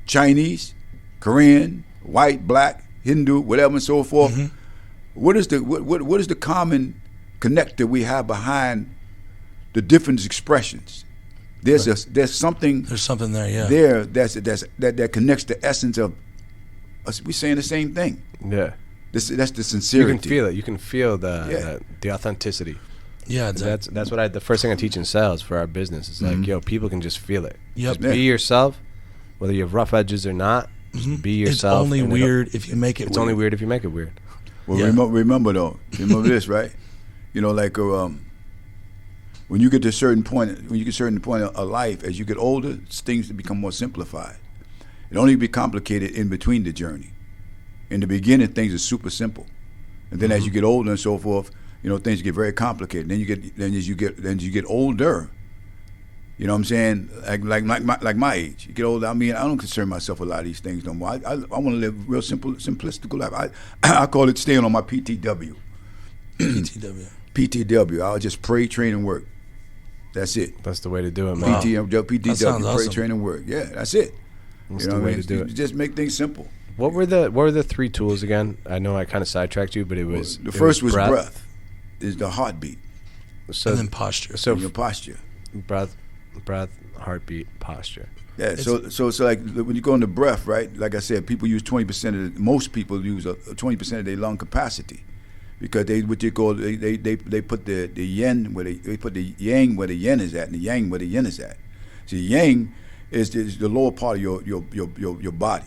Chinese, Korean, white, black, Hindu, whatever and so forth. What is the common connector we have behind the different expressions? There's something there, yeah. There that connects the essence of us. We're saying the same thing. Yeah. That's the sincerity. You can feel it. You can feel the authenticity. Yeah, that's what the first thing I teach in sales for our business is like, yo, people can just feel it. Yep. Just be yourself, whether you have rough edges or not. Just be yourself. It's only weird if you make it. It's only weird if you make it weird. Well, remember this, right? You know, like when you get to a certain point, of life, as you get older, things become more simplified. It only be complicated in between the journey. In the beginning, things are super simple, and then as you get older and so forth, you know, things get very complicated. Then as you get older, you know what I'm saying? Like my age, you get older. I mean, I don't concern myself with a lot of these things no more. I want to live real simple, simplistic life. I call it staying on my PTW. PTW. I'll just pray, train, and work. That's it. That's the way to do it, man. PTW, pray, awesome. train, and work. Yeah, that's it. That's the way to do it. Just make things simple. What were the three tools again? I know I kind of sidetracked you, but it was the first was breath. Is the heartbeat. So, and then posture. So your posture. Breath, heartbeat, posture. Yeah. So like when you go into breath, right? Like I said, people use 20%. Most people use 20% of their lung capacity, because they put the yin where they put the yang where the yin is at, and the yang where the yin is at. See, yang is the lower part of your body.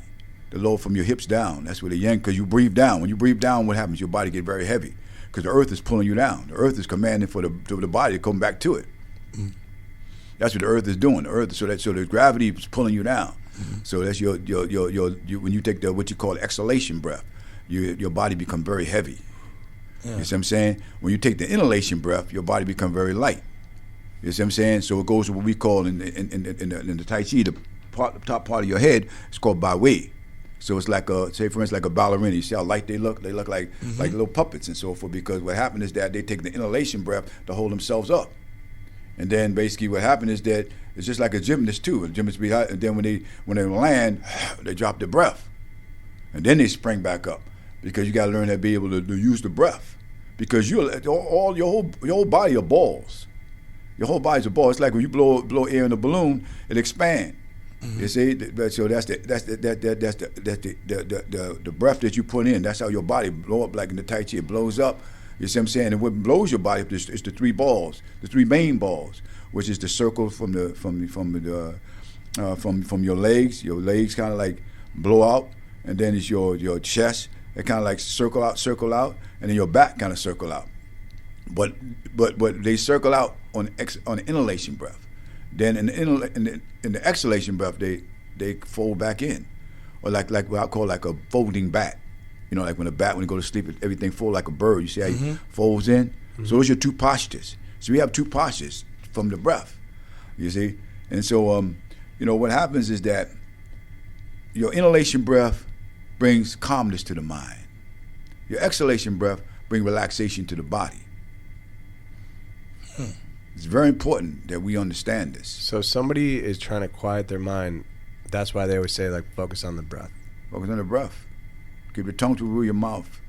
The lower from your hips down. That's where the yang, because you breathe down. When you breathe down, what happens? Your body get very heavy, because the earth is pulling you down. The earth is commanding for the body to come back to it. That's what the earth is doing. The earth, so the gravity is pulling you down. So that's your when you take what you call exhalation breath, your body become very heavy. Yeah. You see what I'm saying? When you take the inhalation breath, your body become very light. You see what I'm saying? So it goes to what we call in the Tai Chi, the top part of your head is called Bai Wei. So it's like say for instance, like a ballerina. You see how light they look? They look like little puppets and so forth. Because what happened is that they take the inhalation breath to hold themselves up, and then basically what happened is that it's just like a gymnast too. A gymnast behind, and then when they land, they drop their breath, and then they spring back up because you got to learn to be able to use the breath because your whole body are balls. Your whole body's a ball. It's like when you blow air in a balloon, it expands. You see, so that's the breath that you put in. That's how your body blow up. Like in the Tai Chi, it blows up. You see what I'm saying? And what blows your body up is the three balls, the three main balls, which is the circle from your legs. Your legs kind of like blow out, and then it's your chest. It kind of like circle out, and then your back kind of circle out. But they circle out on the inhalation breath. Then in the exhalation breath, they fold back in, or like what I call like a folding bat. You know, like when you go to sleep, everything folds like a bird. You see how he folds in? So those are your two postures. So we have two postures from the breath. You see, and so what happens is that your inhalation breath brings calmness to the mind. Your exhalation breath brings relaxation to the body. It's very important that we understand this. So somebody is trying to quiet their mind. That's why they always say, like, focus on the breath. Focus on the breath. Keep your tongue to rule your mouth.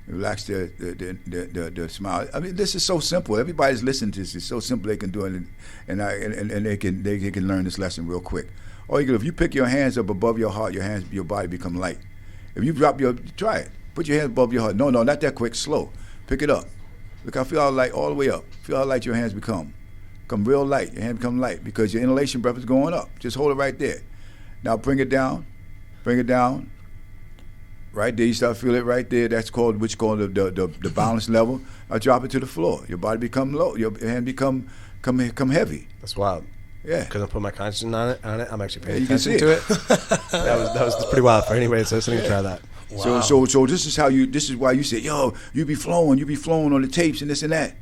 Relax the smile. I mean, this is so simple. Everybody's listening to this. It's so simple. They can do it, and they can learn this lesson real quick. Or if you pick your hands up above your heart, your body become light. If you try it. Put your hands above your heart. No, not that quick. Slow. Pick it up. Look, I feel how light all the way up. Feel how light your hands become. Become real light. Your hands become light because your inhalation breath is going up. Just hold it right there. Now bring it down. Bring it down. Right there, you start feeling it right there. That's called the balance level. Now drop it to the floor. Your body become low. Your hand become heavy. That's wild. Yeah. Because I put my consciousness on it. I'm actually paying attention to it. That was pretty wild for anybody that's listening to try that. Wow. So this is why you say, yo, you be flowing on the tapes and this and that.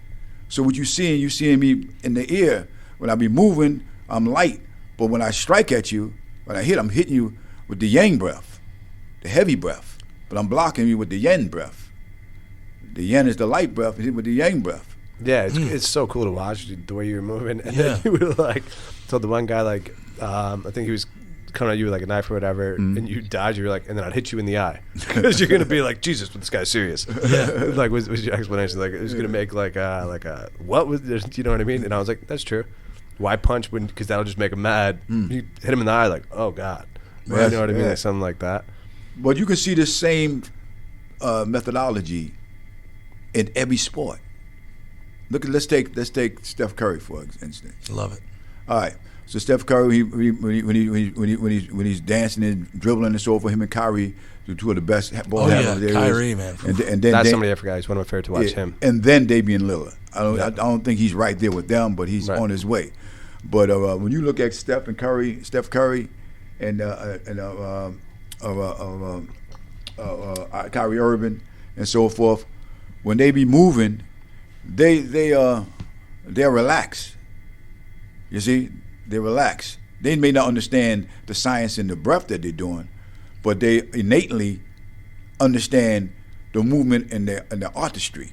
So what you seeing me in the ear, when I be moving, I'm light. But when I strike at you, I'm hitting you with the yang breath, the heavy breath. But I'm blocking you with the yin breath. The yin is the light breath, and hit with the yang breath. Yeah, it's so cool to watch the way you're moving. And then you were like, told the one guy, like, I think he was coming at you with like a knife or whatever, and you dodge, you were like, and then I'd hit you in the eye. Because you're going to be like, Jesus, but this guy's serious. Yeah. Like, was your explanation, like, it was going to make like a, what was this, you know what I mean? And I was like, that's true. Why punch when, because that'll just make him mad. You hit him in the eye, like, oh, God. Right. You know what I mean? Like something like that. But you can see the same methodology in every sport. Let's take Steph Curry for instance. Love it. All right. So Steph Curry, when he's dancing and dribbling and so forth, him and Kyrie, two of the best ball handlers there Kyrie, is. Man. And then that's somebody I forgot. He's one of my favorite to watch him. And then Damian Lillard. I don't think he's right there with them, but he's on his way. But when you look at Steph Curry, and Kyrie Irving and so forth, when they be moving, they're relaxed. You see, they're relaxed. They may not understand the science and the breath that they're doing, but they innately understand the movement and the artistry.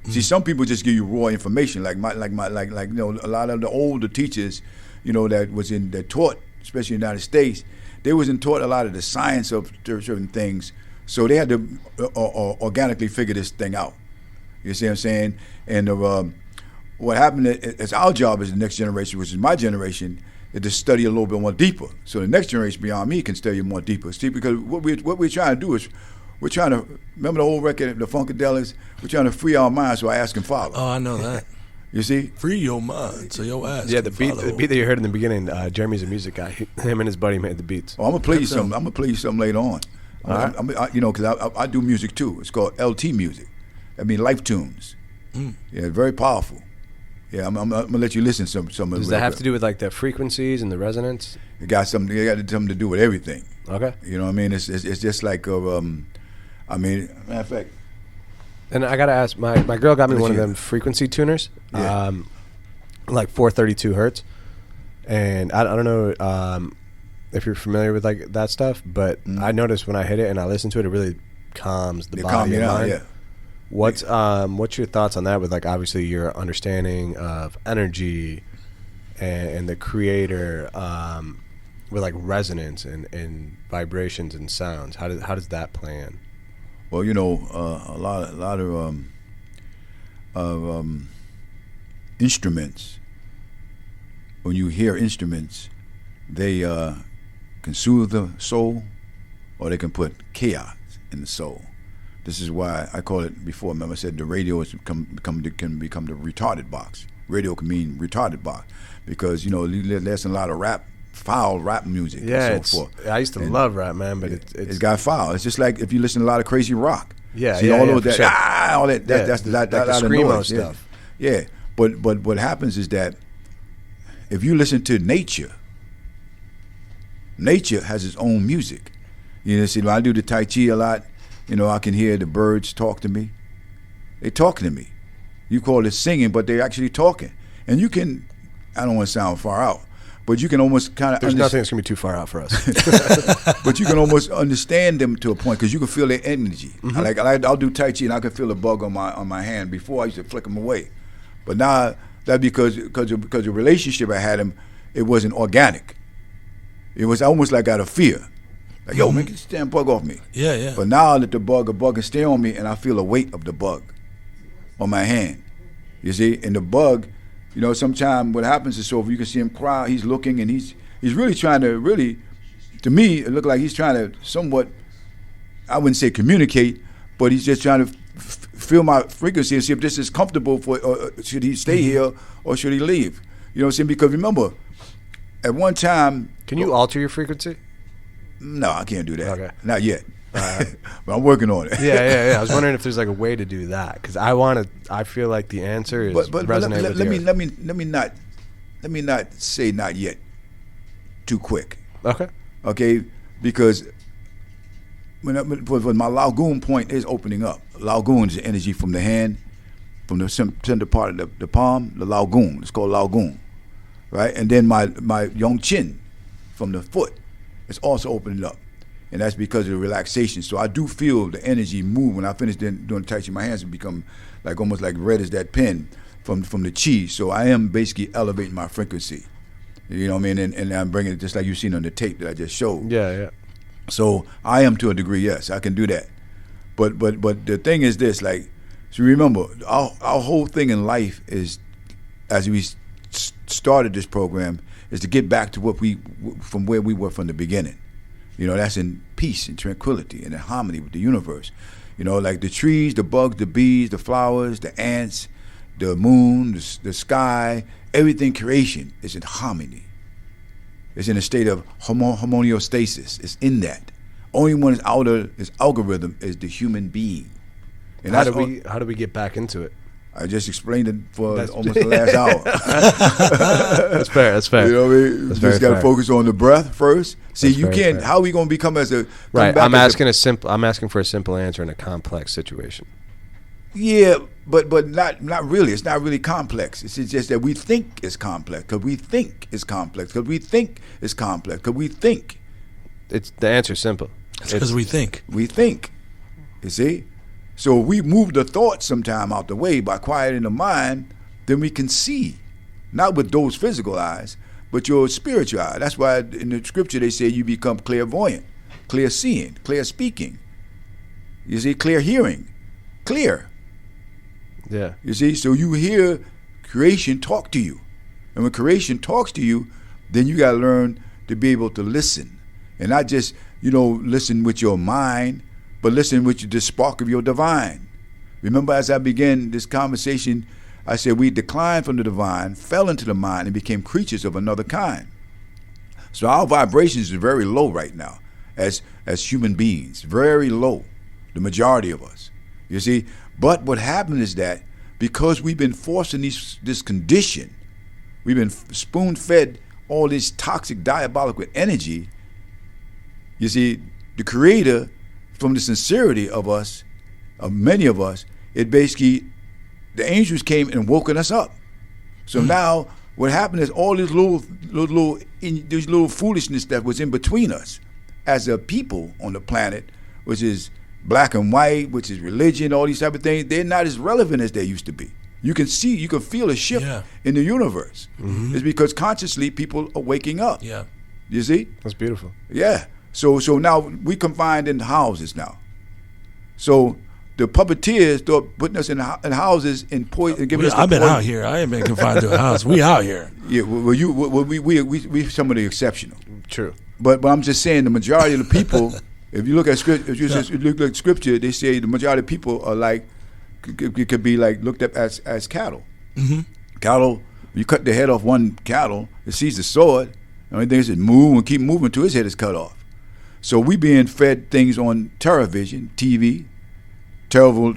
See, some people just give you raw information, like a lot of the older teachers, that taught, especially in the United States, they wasn't taught a lot of the science of certain things, so they had to organically figure this thing out. You see what I'm saying? And what happened is our job as the next generation, which is my generation, is to study a little bit more deeper. So the next generation beyond me can study more deeper. See, because what we're trying to do is we're trying to, remember the old record, the Funkadelics? We're trying to free our minds so I ask and follow. Oh, I know that. You see? Free your mind so your ass the beat that you heard in the beginning, Jeremy's a music guy. Him and his buddy made the beats. Oh, I'm going to play you something. I'm going to play you something later on. Because I do music too. It's called LT music. I mean, life tunes. Yeah, very powerful. Yeah, I'm gonna let you listen to some of it. Does that have to do with like the frequencies and the resonance? It got something to do with everything. Okay. You know what I mean? It's just like matter of fact. And I gotta ask, my girl got me one of them frequency tuners. Yeah. like 432 hertz. And I don't know if you're familiar with like that stuff, but I noticed when I hit it and I listen to it, it really calms the body and mind. Yeah. What's your thoughts on that with like obviously your understanding of energy and the creator with like resonance and vibrations and sounds? How does that play in? Well, you know, a lot of instruments. When you hear instruments, they can soothe the soul, or they can put chaos in the soul. This is why I call it before. Remember, I said the radio can become the retarded box. Radio can mean retarded box because you know there's a lot of foul rap music. Yeah, and so forth. I used to love rap, man, but it's got foul. It's just like if you listen to a lot of crazy rock. Yeah, see, all of that, sure. All that. That's like the screamo stuff. Yeah, but what happens is that if you listen to nature has its own music. You know, see, when I do the Tai Chi a lot, you know, I can hear the birds talk to me. They talking to me. You call it singing, but they're actually talking. And you can, I don't want to sound far out, but you can almost kind of There's nothing that's going to be too far out for us. But you can almost understand them to a point because you can feel their energy. Mm-hmm. I'll do Tai Chi and I can feel a bug on my hand. Before I used to flick them away. But now, that's because the relationship I had him, it wasn't organic. It was almost like out of fear. Like, yo, man, get this damn bug off me. Yeah, yeah. But now that a bug can stay on me and I feel the weight of the bug on my hand. You see? And the bug, you know, sometimes what happens is so if you can see him cry, he's looking and he's really trying to to me, it looked like he's trying to somewhat, I wouldn't say communicate, but he's just trying to feel my frequency and see if this is comfortable or should he stay here or should he leave? You know what I'm saying? Because remember, at one time... Can you alter your frequency? No, I can't do that. Okay. Not yet. But I'm working on it. Yeah. I was wondering if there's like a way to do that because I feel like the answer is resonate with yours. Let me not say not yet too quick. Okay, because when my Laogun point is opening up. Laogun is the energy from the hand, from the center part of the palm, the Laogun. It's called Laogun, right? And then my Yongqin from the foot is also opening up. And that's because of the relaxation. So I do feel the energy move. When I finish doing Tai Chi, my hands become like almost like red as that pen from the chi. So I am basically elevating my frequency. You know what I mean? And I'm bringing it just like you've seen on the tape that I just showed. Yeah. So I am to a degree, yes, I can do that. But the thing is this, like, so remember, our whole thing in life is, as we started this program, is to get back to from where we were from the beginning. You know, that's in peace and tranquility and in harmony with the universe. You know, like the trees, the bugs, the bees, the flowers, the ants, the moon, the sky, everything creation is in harmony. It's in a state of homeostasis. It's in that. Only one is out of this algorithm is the human being. And how do we get back into it? I just explained it for almost the last hour. That's fair. You know what I mean? That's just got to focus on the breath first. See, That's you can't. How are we going to become as a right? I'm asking for a simple answer in a complex situation. Yeah, but not really. It's not really complex. It's just that we think it's complex because we think it's complex because we think it's complex because we think. It's the answer's simple. It's because we think. We think. You see. So we move the thoughts sometime out the way by quieting the mind, then we can see, not with those physical eyes, but your spiritual eye. That's why in the scripture they say you become clairvoyant, clear seeing, clear speaking. You see, clear hearing, clear. Yeah. You see, so you hear creation talk to you. And when creation talks to you, then you got to learn to be able to listen. And not just, listen with your mind, but listen with the spark of your divine. Remember, as I began this conversation, I said we declined from the divine, fell into the mind, and became creatures of another kind. So our vibrations are very low right now as human beings, very low, the majority of us. You see, but what happened is that because we've been forced in this condition, we've been spoon-fed all this toxic, diabolical energy, you see, the Creator, from the sincerity of us, of many of us, it basically, the angels came and woken us up. So now what happened is all this little foolishness that was in between us as a people on the planet, which is black and white, which is religion, all these type of things, they're not as relevant as they used to be. You can feel a shift in the universe. It's because consciously people are waking up. Yeah. You see? That's beautiful. Yeah. So now we confined in houses now. So the puppeteers start putting us in houses and giving us. I've been out here. I ain't been confined to a house. We out here. Yeah. Well, we some of the exceptional. True. But I'm just saying the majority of the people. If you look at scripture, look at scripture, they say the majority of people are like could be like looked up as cattle. Cattle. You cut the head off one cattle, it sees the sword. The only thing is it move and keep moving until his head is cut off. So we being fed things on television, TV, terrible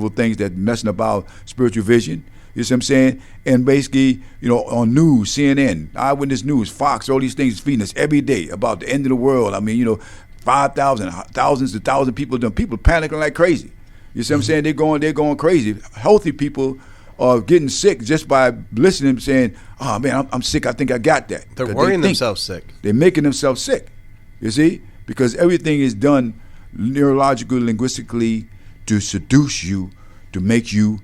things that messing up our spiritual vision. You see what I'm saying? And basically, on news, CNN, Eyewitness News, Fox, all these things feeding us every day about the end of the world. I mean, 5,000, thousands of thousands of people panicking like crazy. You see what I'm saying? They're going crazy. Healthy people are getting sick just by listening, saying, "Oh man, I'm sick. I think I got that." They're worrying themselves sick. They're making themselves sick. You see, because everything is done neurologically, linguistically to seduce you, to make you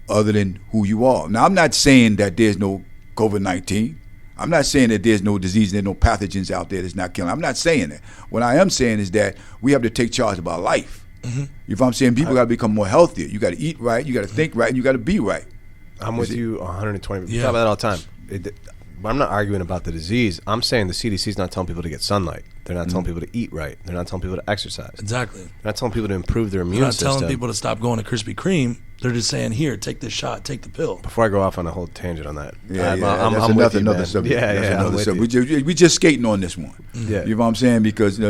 other than who you are. Now, I'm not saying that there's no COVID-19. I'm not saying that there's no disease, there's no pathogens out there that's not killing. I'm not saying that. What I am saying is that we have to take charge of our life. You know what I'm saying? People got to become more healthier. You got to eat right, you got to think right, and you got to be right. I'm with you 120%. We talk about that all the time. I'm not arguing about the disease. I'm saying the CDC is not telling people to get sunlight. They're not telling people to eat right. They're not telling people to exercise. Exactly. They're not telling people to improve their immune system. They're not telling people to stop going to Krispy Kreme. They're just saying, here, take this shot, take the pill. Before I go off on a whole tangent on that. I'm with another subject. Another subject. We just skating on this one. Yeah. You know what I'm saying? Because we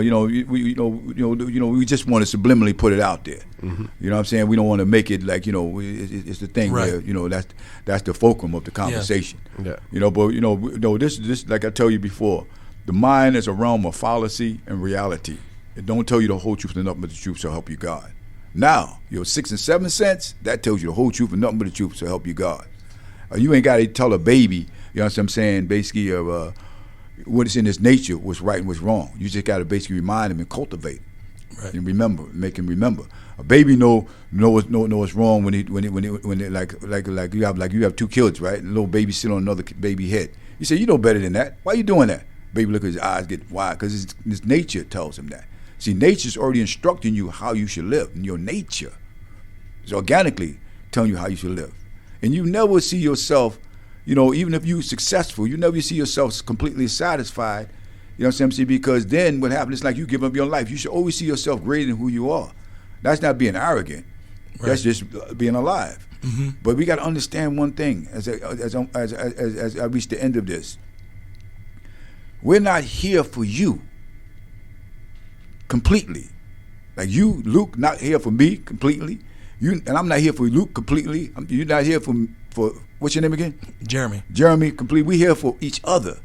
just want to subliminally put it out there. You know what I'm saying? We don't want to make it like it's the thing where that's the fulcrum of the conversation. Yeah. But this like I tell you before, the mind is a realm of fallacy and reality. It don't tell you the whole truth and nothing but the truth, so help you God. Now, your 6 and 7 cents, that tells you the whole truth and nothing but the truth, so help you God. You ain't got to tell a baby, you know what I'm saying, basically of what is in his nature, what's right and what's wrong. You just got to basically remind him and cultivate and remember, make him remember. A baby know what's wrong when like you have 2 kids, right? And a little baby sit on another baby head. You say, you know better than that. Why you doing that? Baby look at his eyes get wide because his nature tells him that. See, nature's already instructing you how you should live. And your nature is organically telling you how you should live. And you never see yourself, even if you're successful, you never see yourself completely satisfied. You know what I'm saying? Because then what happens is like you give up your life. You should always see yourself greater than who you are. That's not being arrogant. Right. That's just being alive. But we got to understand one thing as I reach the end of this. We're not here for you completely. Like you, Luke, not here for me completely. And I'm not here for Luke completely. You're not here for what's your name again? Jeremy, completely. We here for each other.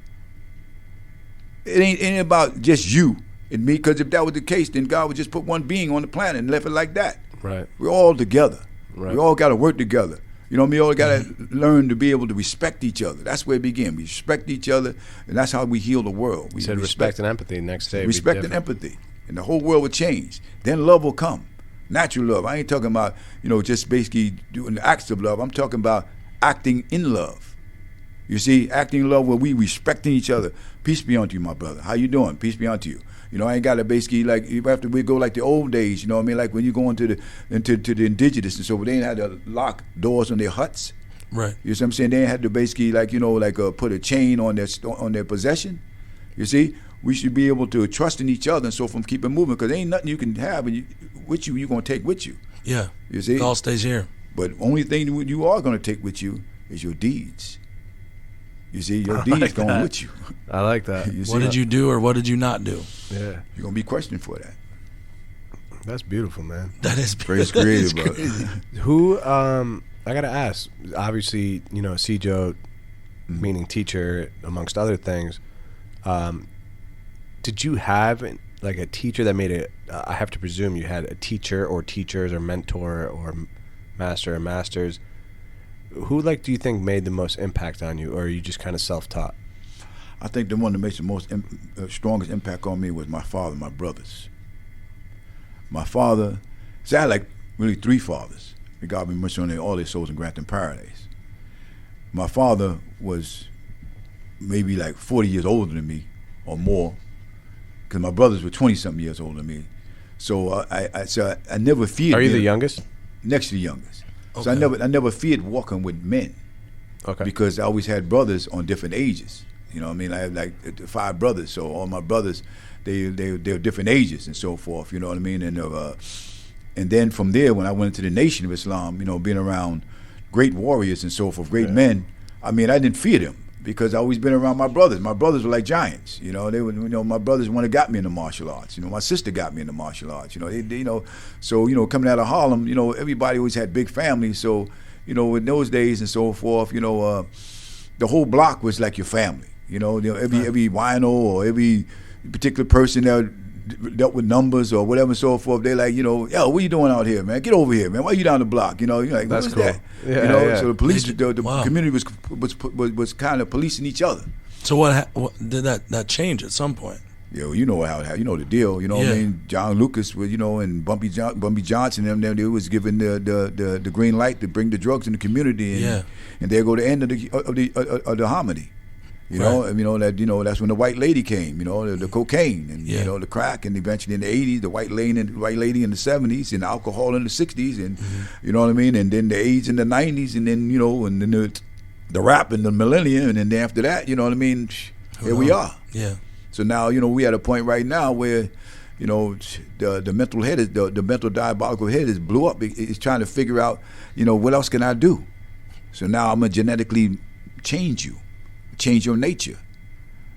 It ain't about just you and me, because if that was the case, then God would just put one being on the planet and left it like that. Right. We're all together. Right. We all got to work together. We all got to learn to be able to respect each other. That's where it begins. We respect each other, and that's how we heal the world. We said respect and empathy. Next day, respect and empathy, and the whole world will change. Then love will come, natural love. I ain't talking about just basically doing the acts of love. I'm talking about acting in love. You see, acting in love where we respecting each other. Peace be unto you, my brother. How you doing? Peace be unto you. I ain't got to basically we go like the old days. You know what I mean? Like when you go into the indigenous and so they ain't had to lock doors on their huts. Right. You see what I'm saying? They ain't had to basically put a chain on their possession. You see, we should be able to trust in each other and so from keep it moving, because there ain't nothing you can have with you you're gonna take with you. Yeah. You see, it all stays here. But only thing you are gonna take with you is your deeds. You see, your deeds going with you. I like that. What did you do or what did you not do? Yeah. You're going to be questioned for that. That's beautiful, man. That is praise creative, brother. Who, I got to ask, obviously, Sijo, meaning teacher, amongst other things, did you have like a teacher that made it, I have to presume you had a teacher or teachers or mentor or master or masters who like do you think made the most impact on you, or are you just kind of self-taught? I think the one that makes the most strongest impact on me was my father, my brothers. My father, see, I had like really 3 fathers. God be mercy on all their souls and grant them paradise. My father was maybe like 40 years older than me or more, because my brothers were 20-something years older than me. So I never feared. Are you the youngest? Next to the youngest. Okay. So I never feared walking with men. Okay. Because I always had brothers on different ages. You know what I mean? I have like 5 brothers, so all my brothers, they're different ages and so forth. You know what I mean? And then from there, when I went into the Nation of Islam, being around great warriors and so forth, great men, I mean, I didn't fear them because I always been around my brothers. My brothers were like giants. They were, my brothers one that got me into martial arts. My sister got me into martial arts. So coming out of Harlem, everybody always had big families. So in those days and so forth, the whole block was like your family. Every wino or every particular person that dealt with numbers or whatever and so forth, they're like, yo, what you doing out here, man? Get over here, man. Why you down the block? You're like, that's what's cool. that? Yeah. So the police, the Wow. community was kind of policing each other. So what did that change at some point? You know how the deal. What I mean? John Lucas, and Bumpy Johnson, them they was given the green light to bring the drugs in the community, and there go the end of the hominy. That's when the white lady came. The cocaine and the crack, and eventually in the '80s, the white lady in the '70s, and the alcohol in the '60s, and you know what I mean. And then the AIDS in the '90s, and then and then the rap in the millennium, and then after that, you know what I mean. Here we are. Yeah. So now we at a point right now where the mental head is the mental diabolical head is blew up. It's trying to figure out what else can I do. So now I'm gonna genetically change you. Change your nature.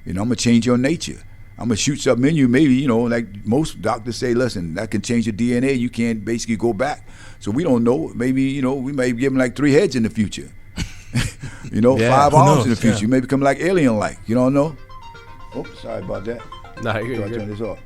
I'm gonna change your nature. I'm gonna shoot something in you, maybe, like most doctors say, listen, that can change your DNA. You can't basically go back. So we don't know. Maybe, we may give them like 3 heads in the future. 5 arms in the future. You may become like alien-like. You don't know. Oh, sorry about that. Nah, you're So I good. turn this off.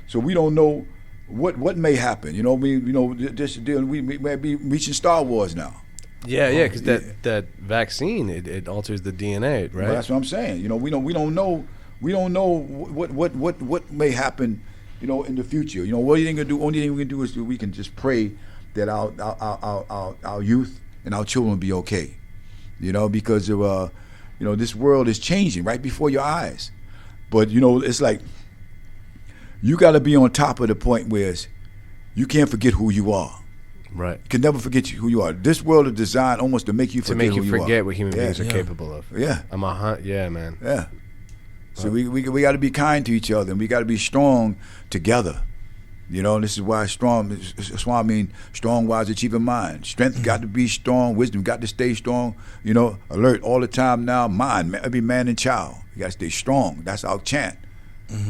So we don't know what may happen. We may be reaching Star Wars now. Yeah, because that vaccine it alters the DNA, right? Well, that's what I'm saying. We don't know what may happen, in the future. What are you gonna do? Only thing we can do is we can just pray that our youth and our children will be okay. Because of this world is changing right before your eyes. But it's like you got to be on top of the point where you can't forget who you are. Right. You can never forget who you are. This world is designed almost to make you forget who you are. To make you forget what human beings are capable of. Yeah. Yeah, man. Yeah. So we got to be kind to each other, and we got to be strong together. This is why SWAM means strong, wise, achieving mind. Strength got to be strong. Wisdom got to stay strong. Alert all the time now. Mind, every man and child. You got to stay strong. That's our chant.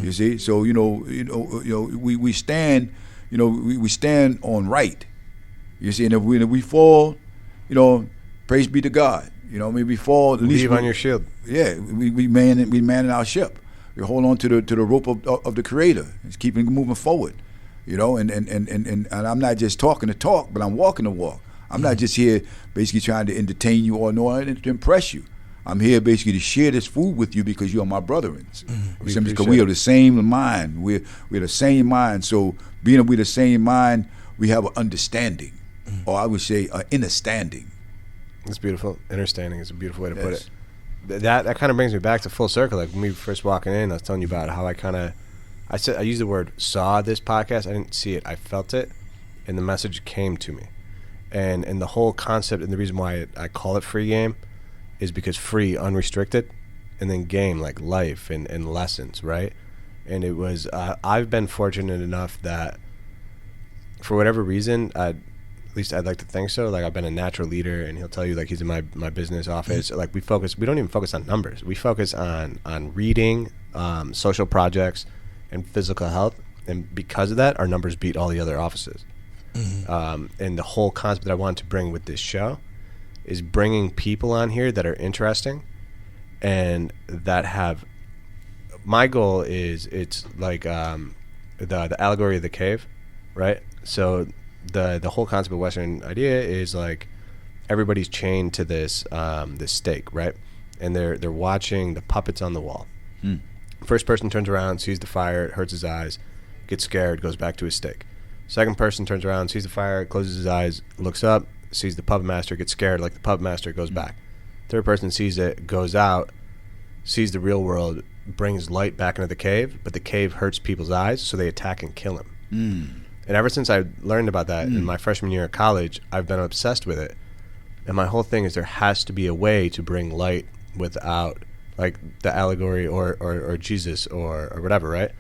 You see. So we stand. We stand on right. You see, and if we fall, praise be to God. We fall. At least Leave on your shield. Yeah, we man our ship. We hold on to the rope of the Creator. It's keeping moving forward. And I'm not just talking the talk, but I'm walking the walk. I'm not just here basically trying to entertain you or to impress you. I'm here basically to share this food with you because you are my brethren. Because we are the same mind. We're the same mind. So being we're the same mind, we have an understanding, or I would say an understanding. It's beautiful. Understanding is a beautiful way to put it. That kind of brings me back to full circle. Like when we first walking in, I was telling you about how I used the word saw this podcast. I didn't see it. I felt it, and the message came to me. And the whole concept and the reason why I call it free game is because free, unrestricted, and then game, like life and lessons, right? And it was, I've been fortunate enough that for whatever reason, at least I'd like to think so, like I've been a natural leader, and he'll tell you like he's in my business office. Like we don't even focus on numbers. We focus on reading, social projects, and physical health. And because of that, our numbers beat all the other offices. And the whole concept that I wanted to bring with this show is bringing people on here that are interesting and that have, my goal is, it's like the allegory of the cave, right? So the whole concept of Western idea is like everybody's chained to this this stake, right? And they're watching the puppets on the wall. First person turns around, sees the fire, it hurts his eyes, gets scared, goes back to his stake. Second person turns around, sees the fire, closes his eyes, looks up, sees the puppet master, gets scared like the puppet master, goes back. Third person sees it, goes out, sees the real world, brings light back into the cave, but the cave hurts people's eyes, so they attack and kill him. And ever since I learned about that in my freshman year of college, I've been obsessed with it. And my whole thing is there has to be a way to bring light without, like, the allegory or Jesus or whatever, right?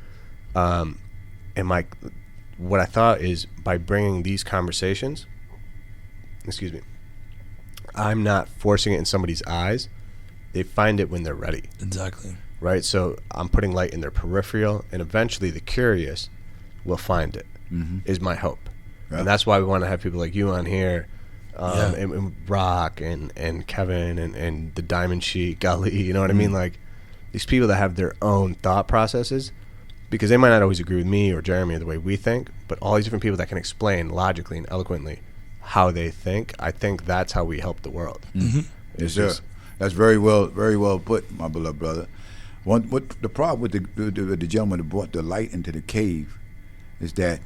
And what I thought is by bringing these conversations, I'm not forcing it in somebody's eyes. They find it when they're ready. Exactly. Right? So I'm putting light in their peripheral, and eventually the curious will find it, is my hope. Yeah. And that's why we want to have people like you on here, and Rock and Kevin and the Diamond Sheik, Ali, you know what I mean? Like, these people that have their own thought processes, because they might not always agree with me or Jeremy or the way we think, but all these different people that can explain logically and eloquently how they think, I think that's how we help the world. Yes, sir. That's very well put, my beloved brother. What the problem with the gentleman that brought the light into the cave is that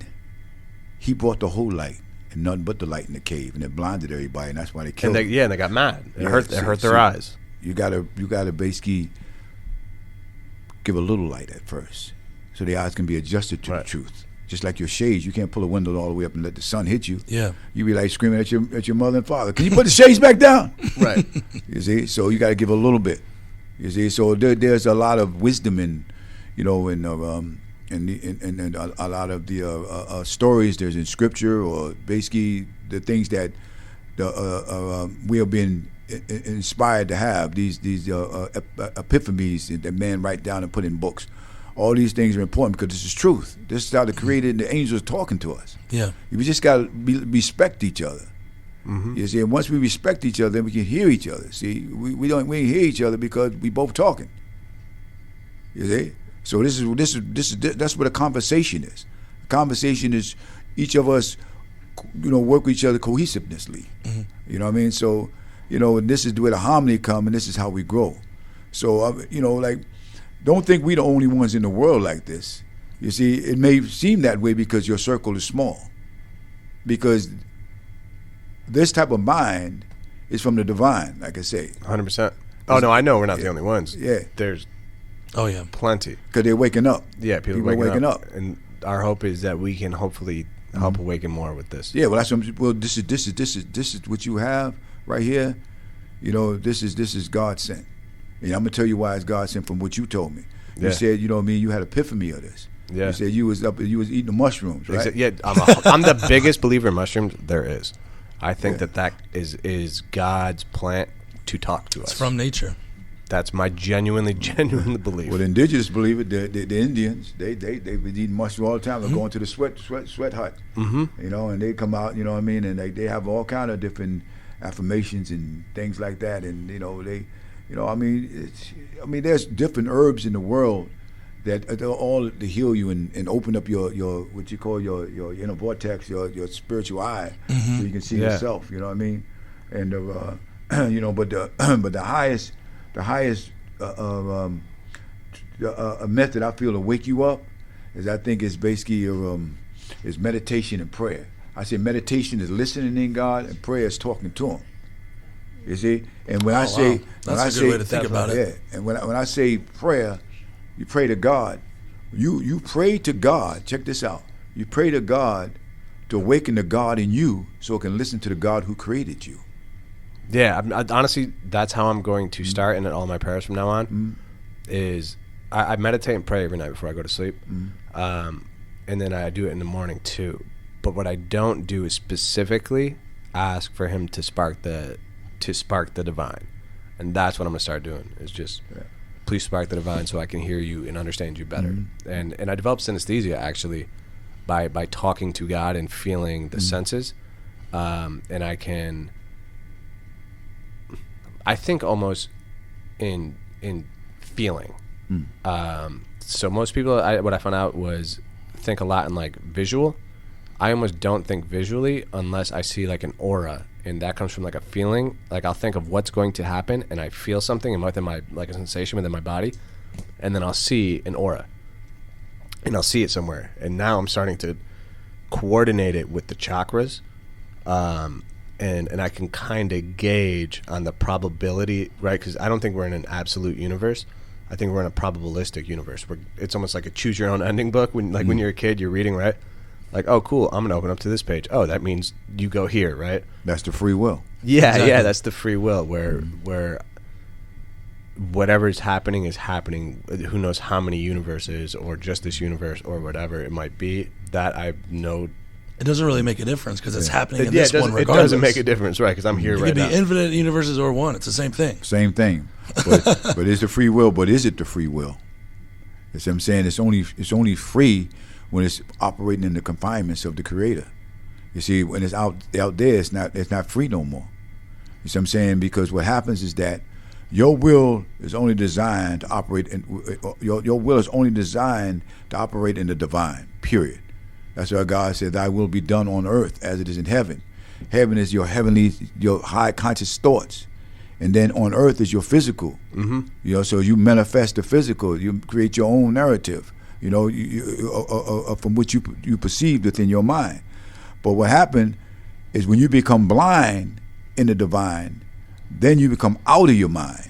he brought the whole light and nothing but the light in the cave, and it blinded everybody, and that's why they killed him. And they got mad. It hurt their eyes. You gotta basically give a little light at first, so the eyes can be adjusted to the truth. Just like your shades, you can't pull a window all the way up and let the sun hit you. Yeah, you be like screaming at your mother and father, "Can you put the shades back down?" Right. You see, so you got to give a little bit. You see, so there's a lot of wisdom in a lot of the stories there's in scripture, or basically the things that we have been inspired to have, these epiphanies that man write down and put in books. All these things are important because this is truth. This is how the Creator and the angels are talking to us. Yeah, we just got to respect each other. You see, and once we respect each other, then we can hear each other. See, we ain't hear each other because we both talking. You see, so this is that's what a conversation is. A conversation is each of us, work with each other cohesivenessly. You know what I mean? So, and this is where the harmony come, and this is how we grow. So, like, don't think we the only ones in the world like this. You see, it may seem that way because your circle is small. Because this type of mind is from the divine, like I say. 100%. Oh, no, I know we're not the only ones. Yeah. There's plenty. Because they're waking up. Yeah, people are waking up. And our hope is that we can hopefully help awaken more with this. Yeah, well, this is what you have right here. This is God sent. And I'm gonna tell you why it's God sent from what you told me. You said, you had epiphany of this. Yeah. You said you was eating the mushrooms, right? Yeah, I'm the biggest believer in mushrooms there is. I think that is God's plant to talk to us. It's from nature. That's my genuinely belief. Well, the indigenous believe it. The Indians, they've been eating mushroom all the time. They're going to the sweat hut, and they come out, and they have all kind of different affirmations and things like that, and there's different herbs in the world that are all to heal you and open up your what you call your inner vortex, your spiritual eye, so you can see yourself. You know what I mean? And but the highest method I feel to wake you up is basically is meditation and prayer. I say meditation is listening in God, and prayer is talking to Him. You see, and when that's a good way to think about it. Yeah, and when I say prayer, you pray to God. You pray to God. Check this out. You pray to God to awaken the God in you, so it can listen to the God who created you. Yeah, honestly, that's how I'm going to start, and in all my prayers from now on, is I meditate and pray every night before I go to sleep, and then I do it in the morning too. But what I don't do is specifically ask for Him to spark the divine, and that's what I'm gonna start doing. Is just please spark the divine so I can hear you and understand you better. And I developed synesthesia actually by talking to God and feeling the senses, and I think almost in feeling. So most people, what I found out was think a lot in like visual. I almost don't think visually unless I see like an aura, and that comes from like a feeling. Like I'll think of what's going to happen, and I feel something within my, like a sensation within my body, and then I'll see an aura, and I'll see it somewhere. And now I'm starting to coordinate it with the chakras, and I can kind of gauge on the probability, right? Because I don't think we're in an absolute universe. I think we're in a probabilistic universe. It's almost like a choose your own ending book. When when you're a kid, you're reading, right? Like, oh, cool, I'm going to open up to this page. Oh, that means you go here, right? That's the free will. Yeah, exactly. Yeah, that's the free will where whatever is happening is happening. Who knows how many universes or just this universe or whatever it might be, that I know. It doesn't really make a difference because it's happening in this one regardless. It doesn't make a difference, right, because I'm here right now. It could be infinite universes or one. It's the same thing. Same thing. But it's the free will, but is it the free will? That's what I'm saying. It's only free when it's operating in the confinements of the Creator. You see, when it's out there, it's not free no more. You see what I'm saying? Because what happens is that your will is only designed to operate your will is only designed to operate in the divine, period. That's why God said, thy will be done on earth as it is in heaven. Heaven is your high conscious thoughts. And then on earth is your physical. Mm-hmm. So you manifest the physical. You create your own narrative, from which you perceive within your mind. But what happened is when you become blind in the divine, then you become out of your mind.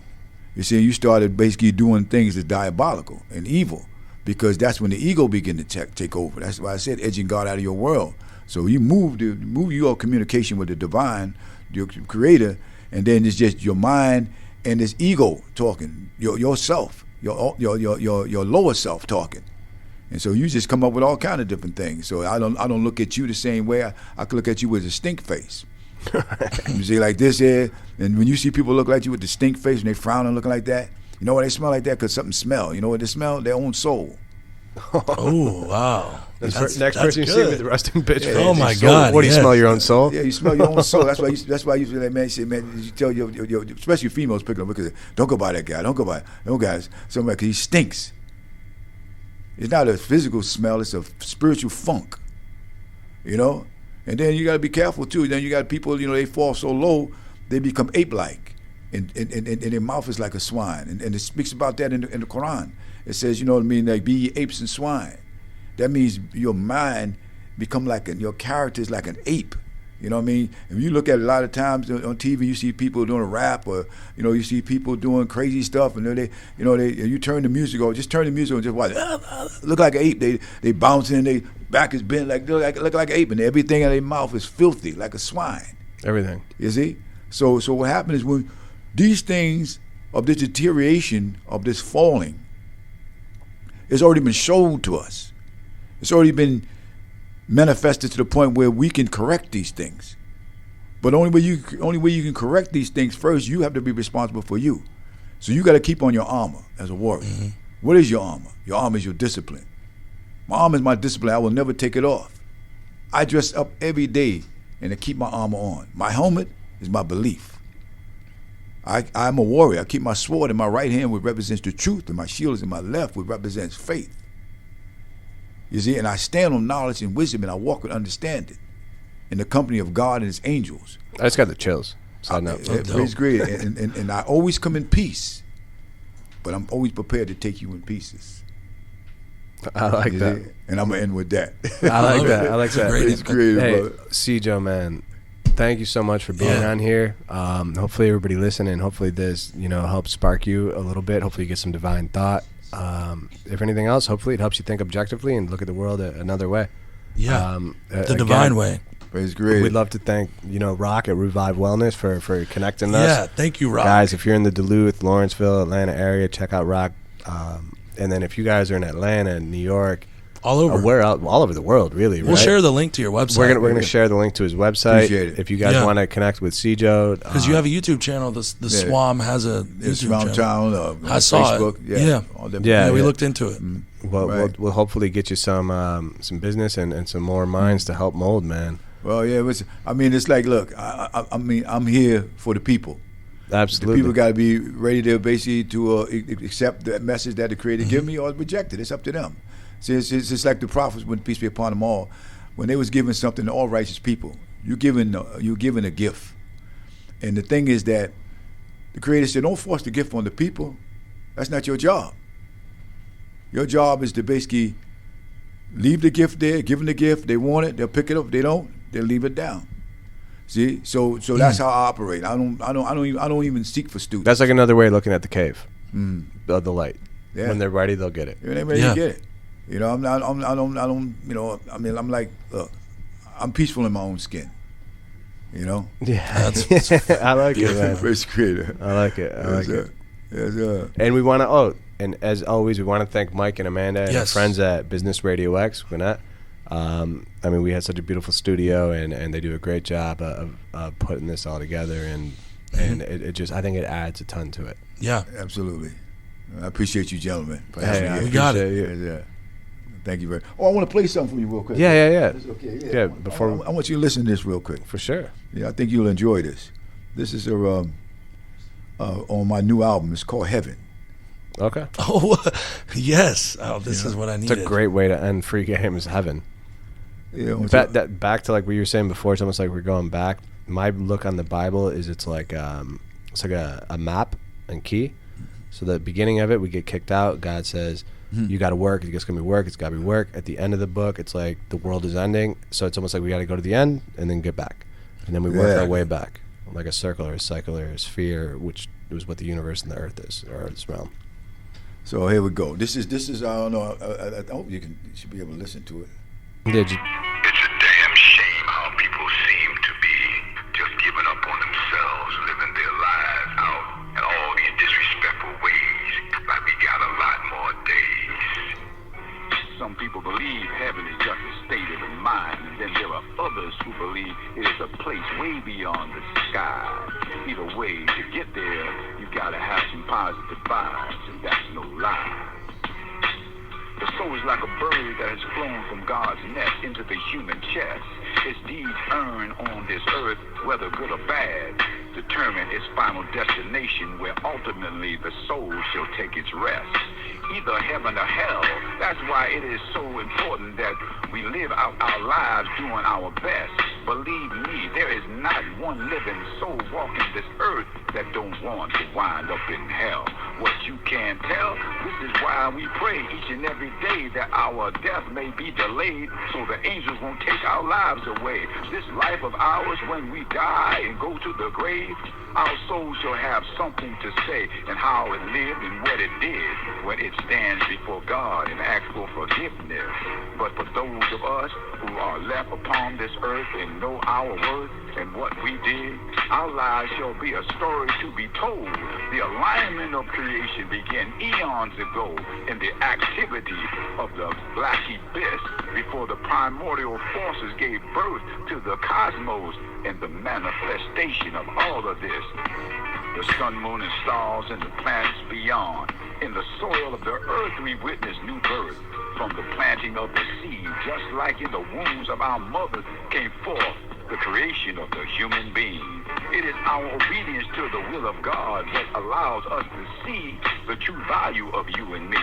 You see, you started basically doing things that's diabolical and evil, because that's when the ego began to take over. That's why I said edging God out of your world. So you move your communication with the divine, your Creator, and then it's just your mind and this ego talking, yourself, your lower self talking. And so you just come up with all kind of different things. So I don't look at you the same way. I could look at you with a stink face. You see, like this here, and when you see people look like you with the stink face and they frowning looking like that, you know why they smell like that? Because something smell. You know what they smell? Their own soul. Oh, wow. Next person you see with the rusting bitch face. Oh my God! What do you smell? Your own soul? Yeah, you smell your own soul. That's why you say that, man. Say, man, you tell your especially females picking up because don't go by that guy. Don't go by no guys. Somebody because he stinks. It's not a physical smell. It's a spiritual funk. And then you got to be careful too. Then you got people. They fall so low they become ape-like, and their mouth is like a swine. And it speaks about that in the Quran. It says, like be ye apes and swine. That means your mind become your character is like an ape. You know what I mean? If you look at a lot of times on TV, you see people doing rap, or you see people doing crazy stuff, and you turn the music on, just turn the music on, just watch. Look like an ape. They bouncing, they back is bent, look like an ape, and everything in their mouth is filthy, like a swine. Everything. You see? So what happens is when these things of this deterioration of this falling, it's already been shown to us. It's already been manifested to the point where we can correct these things. But only way you can correct these things, first you have to be responsible for you. So you got to keep on your armor as a warrior. Mm-hmm. What is your armor? Your armor is your discipline. My armor is my discipline. I will never take it off. I dress up every day and I keep my armor on. My helmet is my belief. I'm a warrior. I keep my sword in my right hand, which represents the truth, and my shield is in my left, which represents faith. You see, and I stand on knowledge and wisdom, and I walk with understanding in the company of God and His angels. I just got the chills. Praise great, and I always come in peace, but I'm always prepared to take you in pieces. I like that, and I'm gonna end with that. I like that. I like that. It's great, hey, brother. Sijo, man, thank you so much for being on here. Hopefully, everybody listening. Hopefully, this helps spark you a little bit. Hopefully, you get some divine thought. If anything else, hopefully it helps you think objectively and look at the world another way. Yeah, the divine way. It's great. We'd love to thank Rock at Revive Wellness for connecting us. Yeah, thank you, Rock. Guys, if you're in the Duluth, Lawrenceville, Atlanta area, check out Rock. And then if you guys are in Atlanta, New York, all over, all over the world, really. We'll share the link to your website. We're gonna share the link to his website. Appreciate it. If you guys want to connect with Sijo, because you have a YouTube channel. The SWAM has a YouTube channel. I saw Facebook. It. Yeah, we looked into it. Well, we'll hopefully get you some business and some more minds to help mold, man. Well, yeah. It's like, look, I'm here for the people. Absolutely. The people got to be ready to basically to accept the message that the Creator give me or reject it. It's up to them. See, it's just like the prophets, when peace be upon them all. when they was giving something to all righteous people, you're giving a gift. And the thing is that the Creator said, don't force the gift on the people. That's not your job. Your job is to basically leave the gift there, give them the gift. They want it, they'll pick it up. If they don't, they'll leave it down. See, so that's how I operate. I don't even seek for students. That's like another way of looking at the cave, the light. Yeah. When they're ready, they'll get it. When they're ready to get it. You know, I'm like, look, I'm peaceful in my own skin. You know. Yeah, I like it, man. First Creator. I like it. I like it. Yes, and we want to. And as always, we want to thank Mike and Amanda and our friends at Business RadioX. I mean, we had such a beautiful studio, and they do a great job of putting this all together, and it just, I think it adds a ton to it. Yeah, absolutely. I appreciate you, gentlemen. We got it. Yeah. Thank you very much. Oh, I want to play something for you real quick. Yeah. Okay, yeah. Before I want you to listen to this real quick. For sure. Yeah, I think you'll enjoy this. This is on my new album. It's called Heaven. Okay. Oh, yes. Oh, this is what I needed. It's a great way to end Free Games, Heaven. Yeah. Back to like what you were saying before. It's almost like we're going back. My look on the Bible is it's like a map and key. So the beginning of it, we get kicked out. God says, you got to work. It's going to be work. It's got to be work. At the end of the book, it's like the world is ending. So it's almost like we got to go to the end and then get back. And then we work our way back. Like a circle or a cycle or a sphere, which is what the universe and the earth is, or Earth's realm. So here we go. This is I don't know. I hope you should be able to listen to it. Did you? It's a damn shame how people seem to be just giving up on themselves, living their lives out in all these disrespectful ways, like we got a lot more days. Some people believe heaven is just a state of the mind, and then there are others who believe it is a place way beyond the sky. Either way, to get there, you gotta have some positive vibes, and that's no lie. The soul is like a bird that has flown from God's nest into the human chest. Its deeds earned on this earth, whether good or bad, determine its final destination, where ultimately the soul shall take its rest. Either heaven or hell. That's why it is so important that we live out our lives doing our best. Believe me, there is not one living soul walking this earth that don't want to wind up in hell. What you can tell, this is why we pray each and every day that our death may be delayed so the angels won't take our lives away. This life of ours, when we die and go to the grave, our soul shall have something to say and how it lived and what it did when it stands before God and asks for forgiveness. But for those of us who are left upon this earth and know our worth and what we did, our lives shall be a story to be told. The alignment of creation began eons ago in the activity of the black abyss before the primordial forces gave birth to the cosmos and the manifestation of all of this. The sun, moon, and stars and the planets beyond. In the soil of the earth we witness new birth. From the planting of the seed, just like in the wombs of our mothers came forth the creation of the human being. It is our obedience to the will of God that allows us to see the true value of you and me.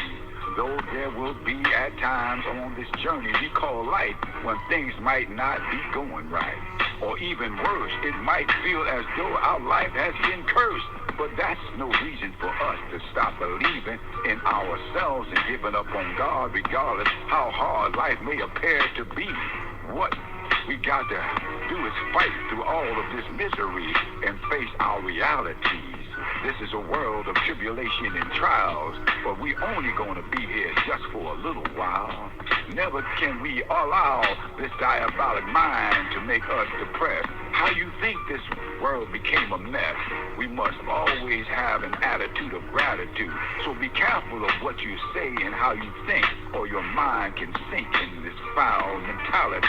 Though there will be at times on this journey we call life when things might not be going right. Or even worse, it might feel as though our life has been cursed. But that's no reason for us to stop believing in ourselves and giving up on God, regardless how hard life may appear to be. What we got to do is fight through all of this misery and face our realities. This is a world of tribulation and trials, but we only going to be here just for a little while. Never can we allow this diabolic mind to make us depressed. How you think this world became a mess? We must always have an attitude of gratitude. So be careful of what you say and how you think, or your mind can sink in this foul mentality,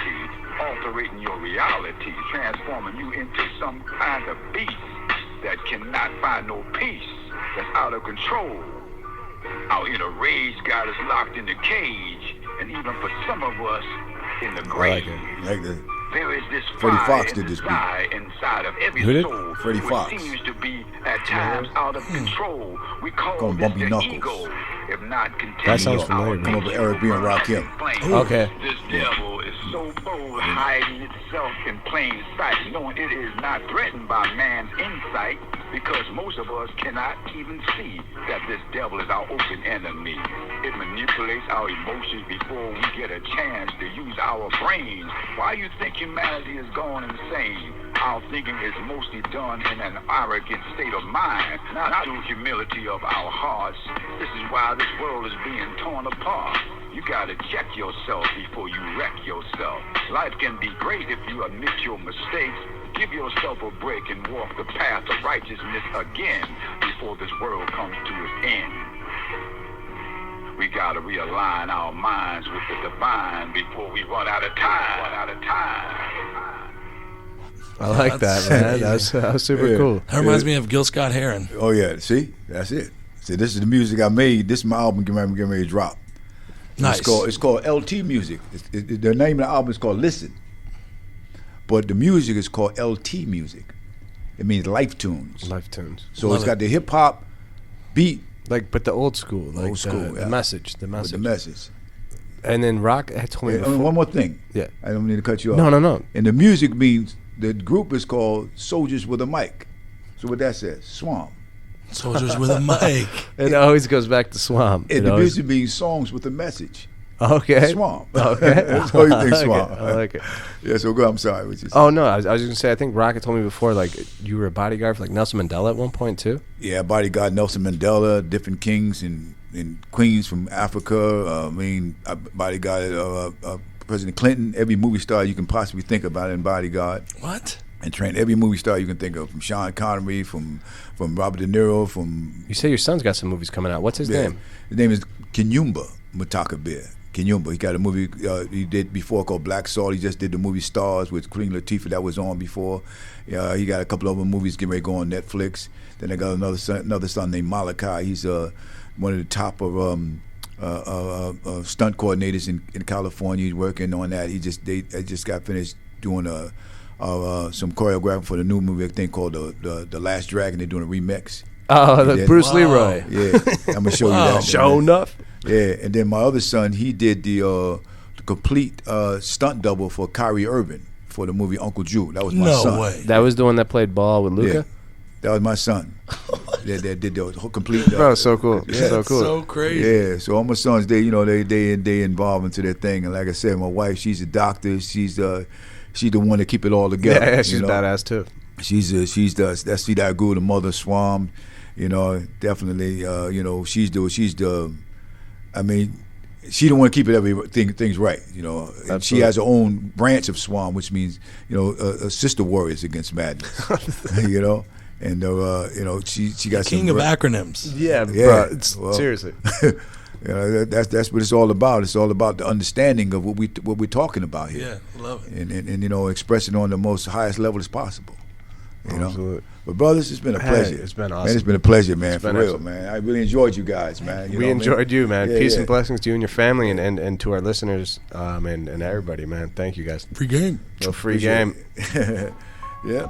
altering your reality, transforming you into some kind of beast that cannot find no peace, that's out of control. Our inner rage got us locked in the cage, and even for some of us, in the grave. Like that. There is this Freddie fire Fox did this inside of every soul, Freddie Fox. which seems to be at times out of control. We call Call him this Bumpy the Knuckles. ego. If not, continue. That sounds familiar. Come up with Eric B and Rakim. Okay. This devil is so bold, hiding itself in plain sight, knowing it is not threatened by man's insight, because most of us cannot even see that this devil is our open enemy. It manipulates our emotions before we get a chance to use our brains. Why you think humanity is going insane? Our thinking is mostly done in an arrogant state of mind, not through humility of our hearts. This is why this world is being torn apart. You gotta check yourself before you wreck yourself. Life can be great if you admit your mistakes. Give yourself a break and walk the path of righteousness again before this world comes to its end. We gotta realign our minds with the divine before we run out of time. I like that, man. That was super cool. That reminds me of Gil Scott-Heron. Oh yeah, see, that's it. See, this is the music I made. This is my album getting ready to drop. Nice. It's called LT Music. The name of the album is called Listen, but the music is called LT Music. It means life tunes. Life tunes. So it's got the hip hop beat, like, but the old school, like old school, the message, with the message. And then Rock had told me before. One more thing. Yeah. I don't need to cut you off. No. And the music means the group is called Soldiers with a Mic. So what that says, SWAM. Soldiers with a mic. It always goes back to SWAM. And the music means songs with a message. Okay. SWAM. Okay. That's how you think SWAM. I like it. Yeah, so go. I'm sorry. Oh, no. I was just going to say, I think Rocket told me before, like, you were a bodyguard for, like, Nelson Mandela at one point, too? Yeah, bodyguard Nelson Mandela, different kings and queens from Africa. Bodyguard President Clinton, every movie star you can possibly think about in bodyguard. What? And trained every movie star you can think of, from Sean Connery, from Robert De Niro, from... You say your son's got some movies coming out. What's his name? His name is Kinyumba Mutakabbir. Kinyumba. He got a movie he did before called Black Salt. He just did the movie Stars with Queen Latifah that was on before. He got a couple of other movies getting ready to go on Netflix. Then I got another son named Malachi. He's one of the top of stunt coordinators in California. He's working on that. They just got finished doing some choreography for the new movie, I think, called the Last Dragon. They're doing a remix. Oh, that's Bruce Leroy. Yeah, I'm gonna show you that. Show enough. Yeah, and then my other son, he did the complete stunt double for Kyrie Irving for the movie Uncle Drew. That was my son. No way. That was the one that played ball with Luka? Yeah, that was my son. They did the whole complete. Bro, so cool. Yeah. So cool. So crazy. Yeah, so all my sons, they involved into their thing, and like I said, my wife, she's a doctor. She's the one to keep it all together. Yeah, she's badass too. She's that girl, the mother SWAM. Definitely. She's the. I mean, she don't want to keep things right. And she has her own branch of SWAM, which means sister warriors against madness. And she got King of acronyms. Yeah, bro. Seriously. That's what it's all about. It's all about the understanding of what we're talking about here. Yeah, love it. And expressing on the most highest level as possible. Absolutely. But brothers, it's been a pleasure. It's been awesome. Man, it's been a pleasure, man. For real, excellent. man. I really enjoyed you guys, man. We enjoyed you, man. Yeah, Peace and blessings to you and your family, and to our listeners, and everybody, man. Thank you, guys. Free game. Free game. Yeah.